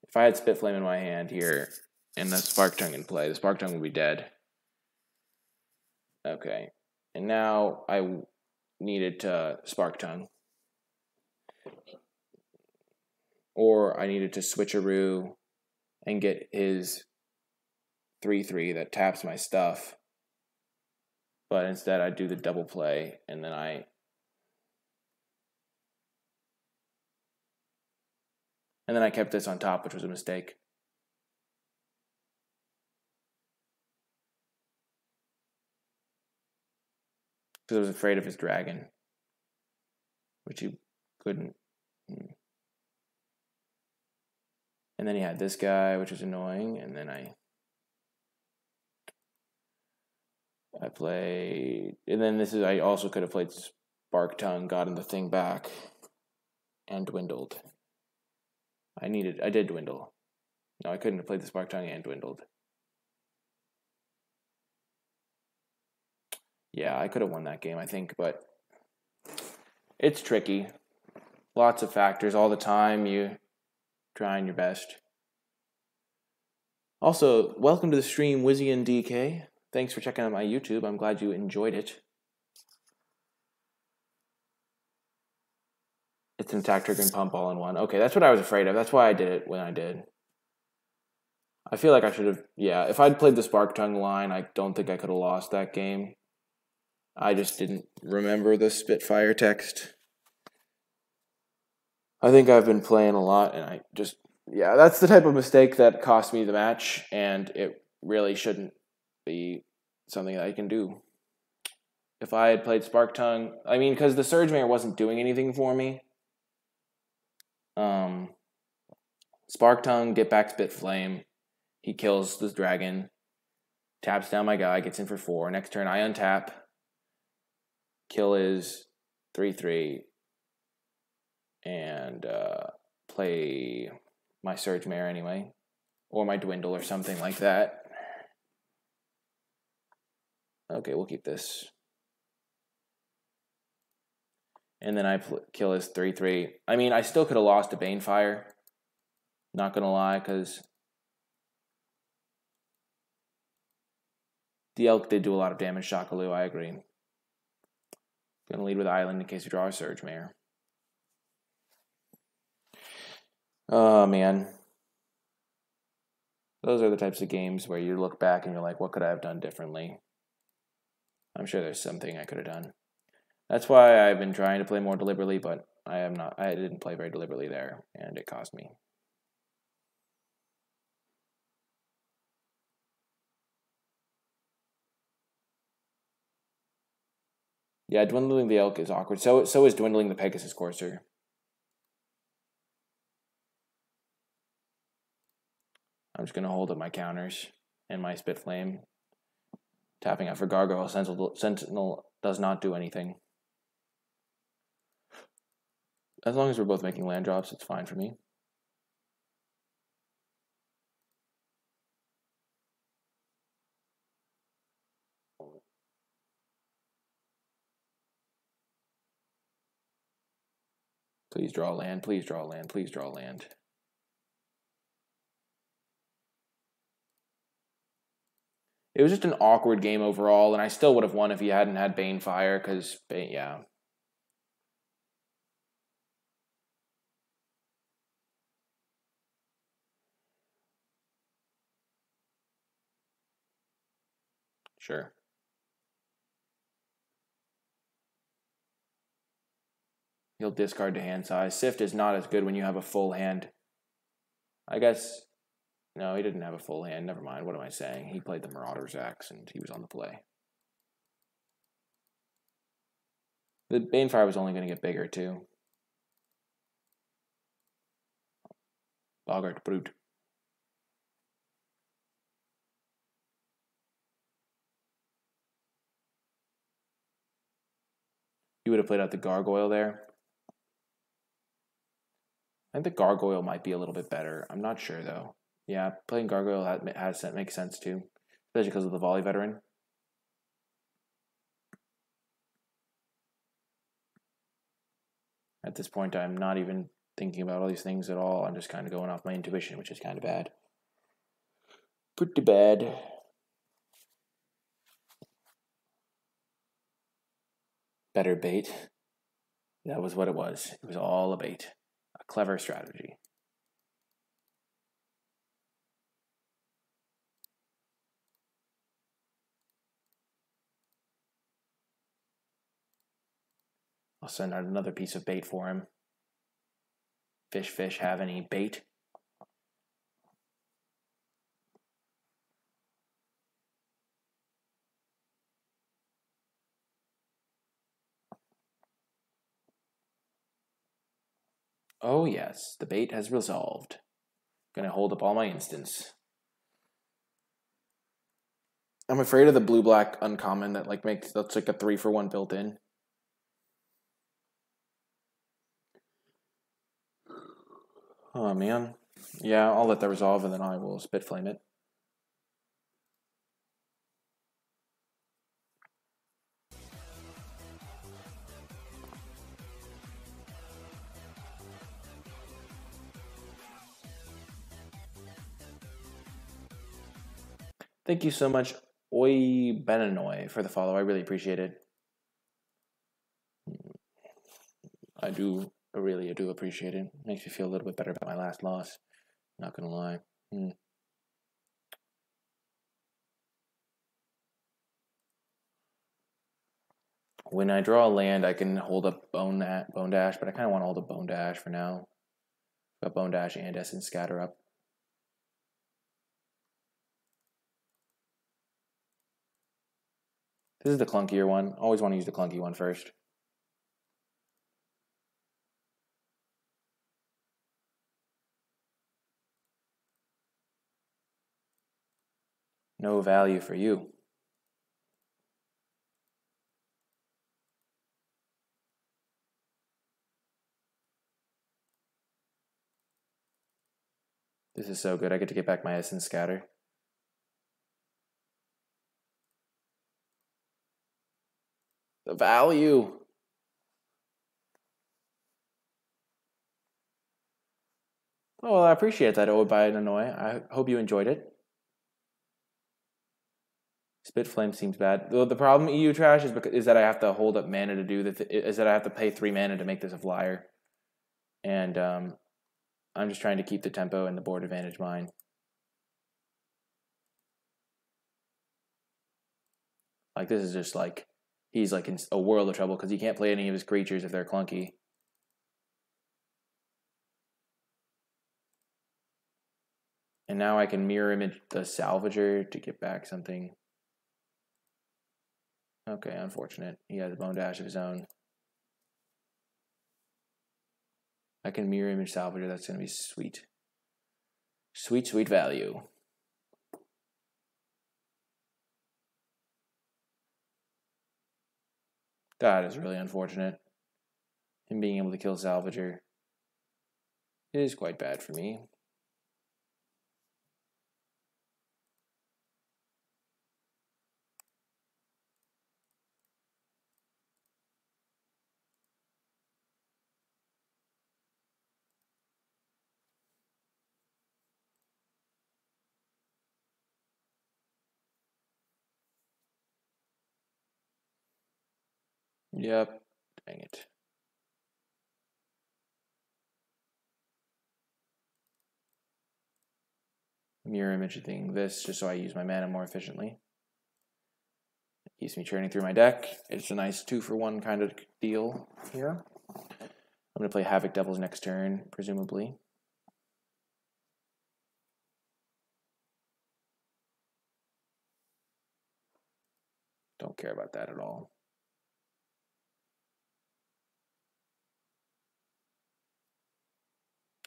If I had Spit Flame in my hand here, and the Spark Tongue in play, the Spark Tongue would be dead. Okay, and now needed to Spark Tongue. Or I needed to switcheroo and get his 3/3 that taps my stuff. But instead I do the double play, and then I kept this on top, which was a mistake. Because I was afraid of his dragon, which he couldn't. And then he had this guy, which was annoying, and then I played, and then I also could have played Spark Tongue, gotten the thing back, and dwindled. I did dwindle. No, I couldn't have played the Spark Tongue and dwindled. Yeah, I could have won that game, I think, but it's tricky. Lots of factors all the time. You trying your best. Also, welcome to the stream, Wizzy and DK. Thanks for checking out my YouTube. I'm glad you enjoyed it. It's an attack, trigger, and pump all in one. Okay, that's what I was afraid of. That's why I did it when I did. I feel like I should have... Yeah, if I'd played the Spark Tongue line, I don't think I could have lost that game. I just didn't remember the Spitfire text. I think I've been playing a lot, and I just... Yeah, that's the type of mistake that cost me the match, and it really shouldn't be something that I can do. If I had played Spark Tongue... I mean, because the Surge Mare wasn't doing anything for me. Spark Tongue, get back Spit Flame. He kills the dragon. Taps down my guy, gets in for 4. Next turn, I untap. Kill his 3/3. And play my Surge Mare anyway. Or my Dwindle or something like that. Okay, we'll keep this. And then I kill his 3/3. I mean, I still could have lost to Banefire. Not gonna lie, because the Elk did do a lot of damage. Shockaloo, I agree. Gonna lead with Island in case we draw a Surge Mare. Oh, man. Those are the types of games where you look back and you're like, what could I have done differently? I'm sure there's something I could have done. That's why I've been trying to play more deliberately, but I didn't play very deliberately there, and it cost me. Yeah, dwindling the Elk is awkward. So is dwindling the Pegasus Courser. I'm just going to hold up my counters and my Spit Flame. Tapping out for Gargoyle. Sentinel does not do anything. As long as we're both making land drops, it's fine for me. Please draw land, please draw land, please draw land. It was just an awkward game overall, and I still would have won if he hadn't had Banefire, because, yeah. Sure. He'll discard to hand size. Sift is not as good when you have a full hand. I guess... No, he didn't have a full hand. Never mind. What am I saying? He played the Marauder's Axe, and he was on the play. The Banefire was only going to get bigger, too. Boggart Brute. You would have played out the Gargoyle there. I think the Gargoyle might be a little bit better. I'm not sure, though. Yeah, playing Gargoyle makes sense, too. Especially because of the Volley Veteran. At this point, I'm not even thinking about all these things at all. I'm just kind of going off my intuition, which is kind of bad. Pretty bad. better bait. That was what it was. It was all a bait. A clever strategy. I'll send out another piece of bait for him. Fish, have any bait? Oh yes, the bait has resolved. Gonna hold up all my instants. I'm afraid of the blue-black uncommon that like makes that's like a 3-for-1 built in. Oh man. Yeah, I'll let that resolve and then I will spit flame it. Thank you so much, Oi Benanoy, for the follow. I really appreciate it. I really do appreciate it. Makes me feel a little bit better about my last loss. Not gonna lie. When I draw a land, I can hold up Bone Dash, but I kind of want to hold up Bone Dash for now. Got Bone Dash and Essence Scatter up. This is the clunkier one. Always want to use the clunky one first. No value for you. This is so good. I get to get back my Essence Scatter. The value. Oh, well, I appreciate that, Oi Benanoy. I hope you enjoyed it. Spit Flame seems bad. The problem EU Trash is that I have to hold up mana to do is that I have to pay 3 mana to make this a flyer, and I'm just trying to keep the tempo and the board advantage mine. Like this is just like he's like in a world of trouble because he can't play any of his creatures if they're clunky. And now I can mirror image the Salvager to get back something. Okay, unfortunate. He has a Bone Dash of his own. I can mirror image Salvager. That's going to be sweet. Sweet, sweet value. That is really unfortunate. Him being able to kill Salvager is quite bad for me. Yep. Dang it. Mirror imaging this just so I use my mana more efficiently. It keeps me churning through my deck. It's a nice 2-for-1 kind of deal here. I'm going to play Havoc Devils next turn, presumably. Don't care about that at all.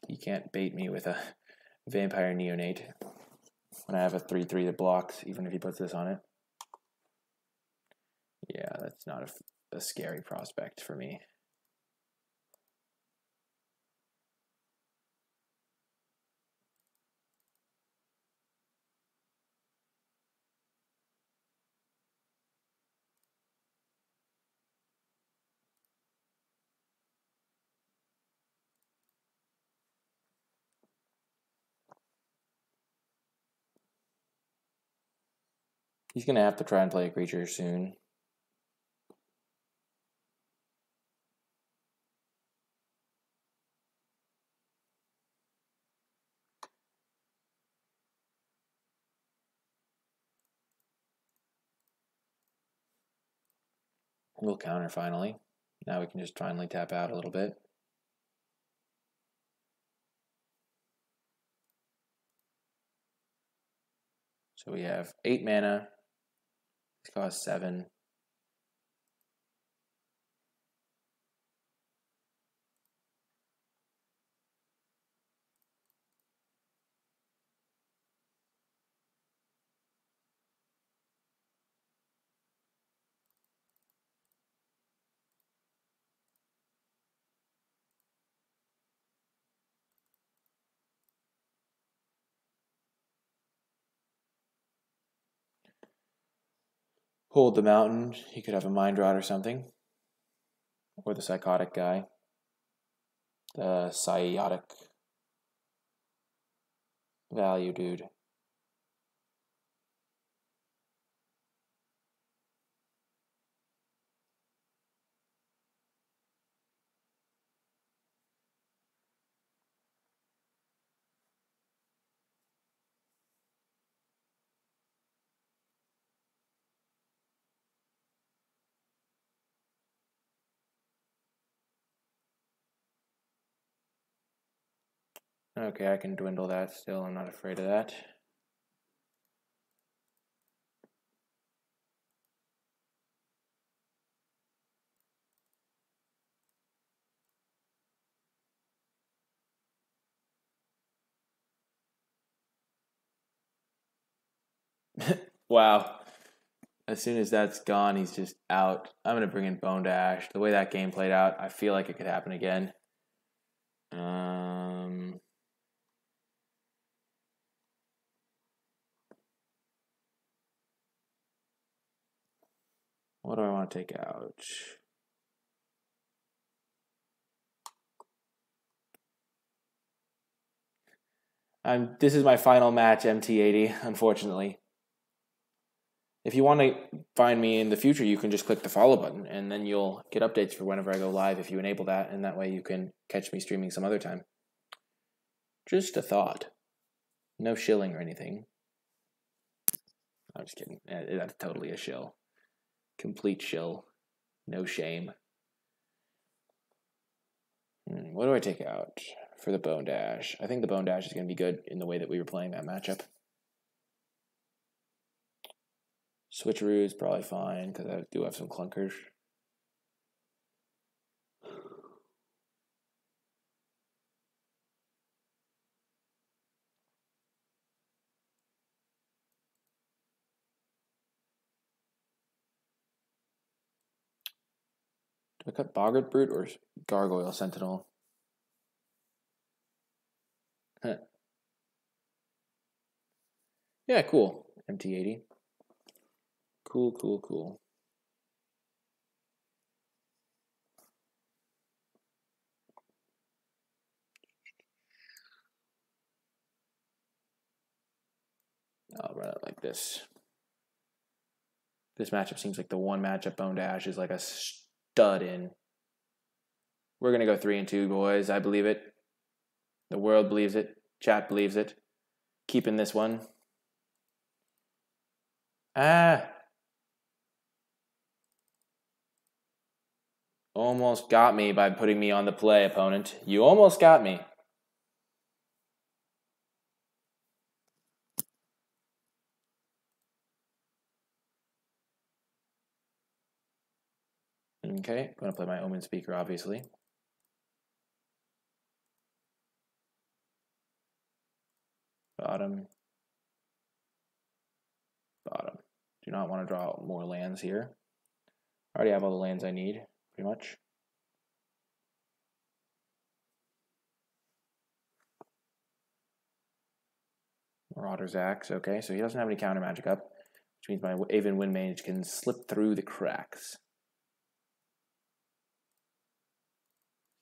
You can't bait me with a Vampire Neonate when I have a 3/3 that blocks, even if he puts this on it. Yeah, that's not a scary prospect for me. He's going to have to try and play a creature soon. We'll counter finally. Now we can just finally tap out a little bit. So we have 8 mana. These cost 7. Hold the mountain. He could have a mind rot or something. Or the psychotic guy. The psiotic value dude. Okay, I can dwindle that still. I'm not afraid of that. Wow. As soon as that's gone, he's just out. I'm going to bring in Bone Dash. The way that game played out, I feel like it could happen again. What do I want to take out? This is my final match, MT80, unfortunately. If you want to find me in the future, you can just click the follow button, and then you'll get updates for whenever I go live if you enable that, and that way you can catch me streaming some other time. Just a thought. No shilling or anything. I'm just kidding. That's totally a shill. Complete shill. No shame. What do I take out for the Bone Dash? I think the Bone Dash is going to be good in the way that we were playing that matchup. Switcheroo is probably fine because I do have some clunkers. Do I cut Boggart Brute or Gargoyle Sentinel? Huh. Yeah, cool. MT80. Cool, cool, cool. I'll run it like this. This matchup seems like the one matchup Bone Dash is like a stud in. We're going to go 3-2, boys. I believe it. The world believes it. Chat believes it. Keeping this one. Almost got me by putting me on the play, opponent. You almost got me. Okay, I'm going to play my Omen Speaker, obviously. Bottom. Bottom. Do not want to draw more lands here. I already have all the lands I need, pretty much. Marauder's Axe, okay, so he doesn't have any counter magic up, which means my Aven Wind Mage can slip through the cracks.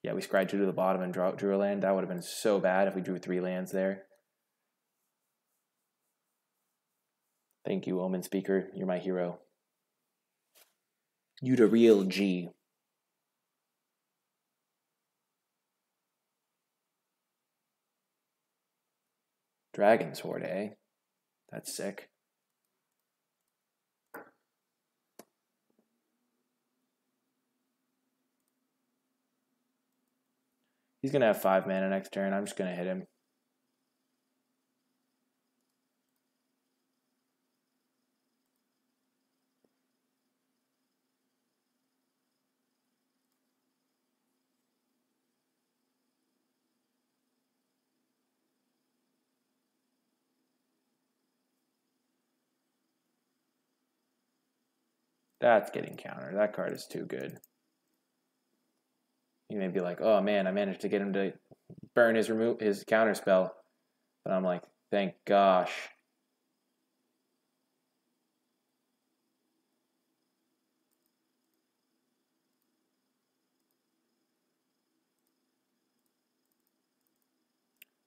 Yeah, we scryed 2 to the bottom and drew a land. That would have been so bad if we drew 3 lands there. Thank you, Omen Speaker. You're my hero. You the real G. Dragon's Horde, eh? That's sick. He's going to have 5 mana next turn. I'm just going to hit him. That's getting countered. That card is too good. You may be like, oh man, I managed to get him to burn his counter spell. But I'm like, thank gosh.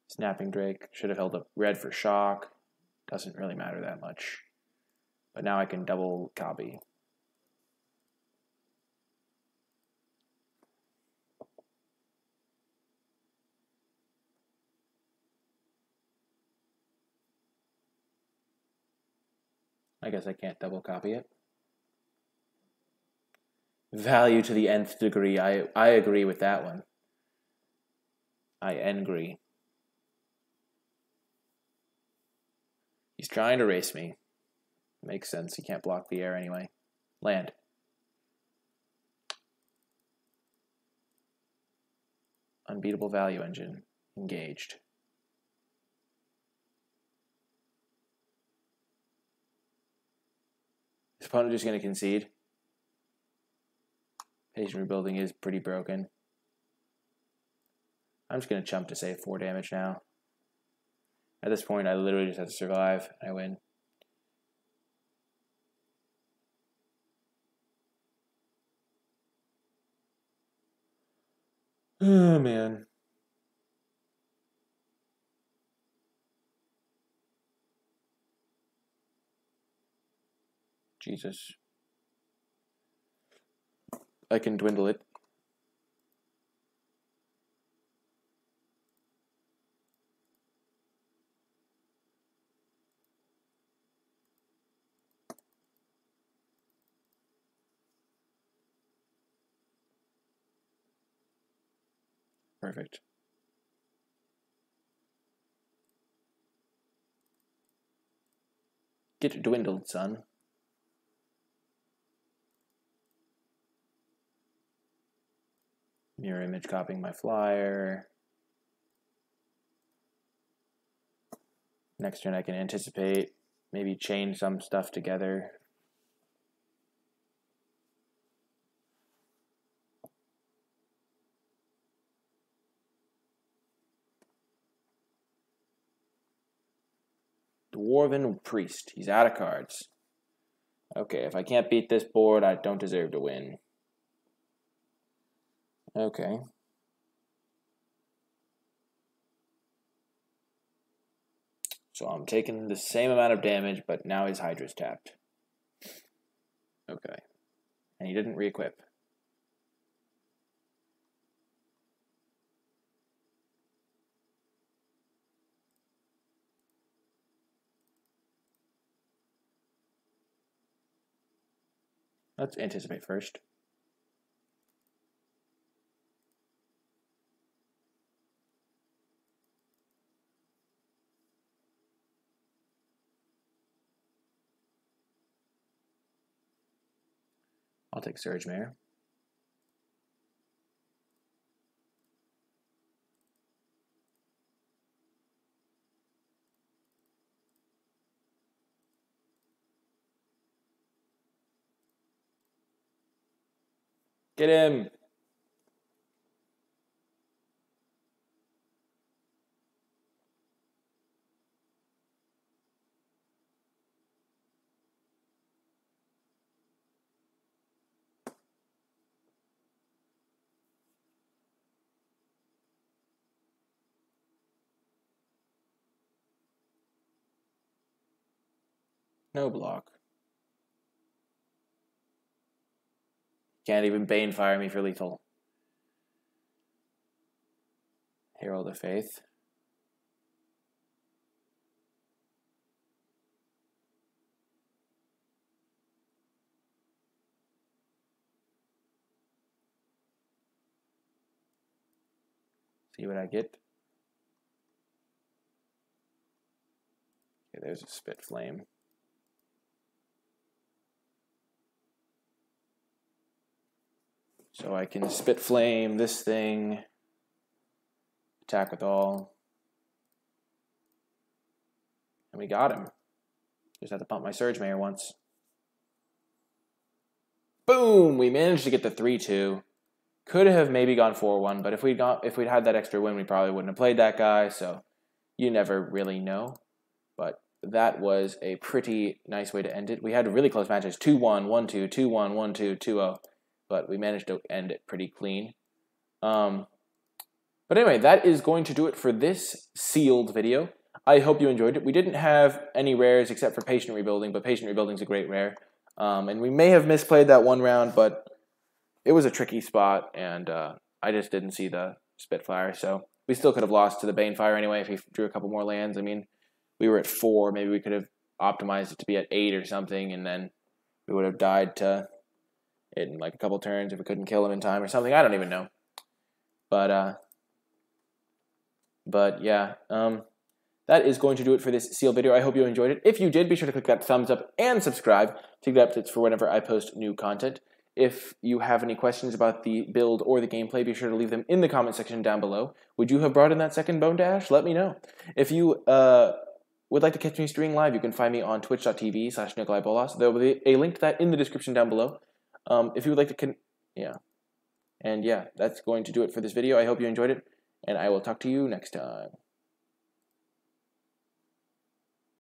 Snapping Drake. Should have held up red for shock. Doesn't really matter that much. But now I can double copy. I guess I can't double copy it. Value to the nth degree. I agree with that one. I agree. He's trying to race me. Makes sense. He can't block the air anyway. Land. Unbeatable value engine. Engaged. His opponent just going to concede. Patient Rebuilding is pretty broken. I'm just going to chump to save 4 damage now. At this point, I literally just have to survive. I win. Oh, man. Jesus. I can dwindle it. Perfect. Get dwindled, son. Mirror image copying my flyer. Next turn I can anticipate, maybe chain some stuff together. Dwarven Priest. He's out of cards. Okay, if I can't beat this board, I don't deserve to win. Okay. So I'm taking the same amount of damage, but now his Hydra's tapped. Okay. And he didn't re-equip. Let's anticipate first. I'll take Surge Mare. Get him! No block. Can't even Banefire me for lethal. Herald of Faith. See what I get. Okay, there's a spit flame. So I can spit flame this thing, attack with all, and we got him. Just have to pump my Surge Mayor once. Boom! We managed to get the 3-2. Could have maybe gone 4-1, but if we'd had that extra win, we probably wouldn't have played that guy. So you never really know. But that was a pretty nice way to end it. We had really close matches: 2-1, 1-2, 2-1, 1-2, 2-0. But we managed to end it pretty clean. But anyway, that is going to do it for this sealed video. I hope you enjoyed it. We didn't have any rares except for Patient Rebuilding, but Patient Rebuilding is a great rare. And we may have misplayed that one round, but it was a tricky spot, and I just didn't see the Spitfire. So we still could have lost to the Banefire anyway if he drew a couple more lands. I mean, we were at 4. Maybe we could have optimized it to be at 8 or something, and then we would have died to it in like a couple turns if we couldn't kill him in time or something. I don't even know. But yeah, that is going to do it for this seal video. I hope you enjoyed it. If you did, be sure to click that thumbs up and subscribe to get updates for whenever I post new content. If you have any questions about the build or the gameplay, be sure to leave them in the comment section down below. Would you have brought in that second Bone Dash? Let me know. If you would like to catch me streaming live, you can find me on twitch.tv/NicolaiBolas. There will be a link to that in the description down below. If you would like to, And yeah, that's going to do it for this video. I hope you enjoyed it, and I will talk to you next time.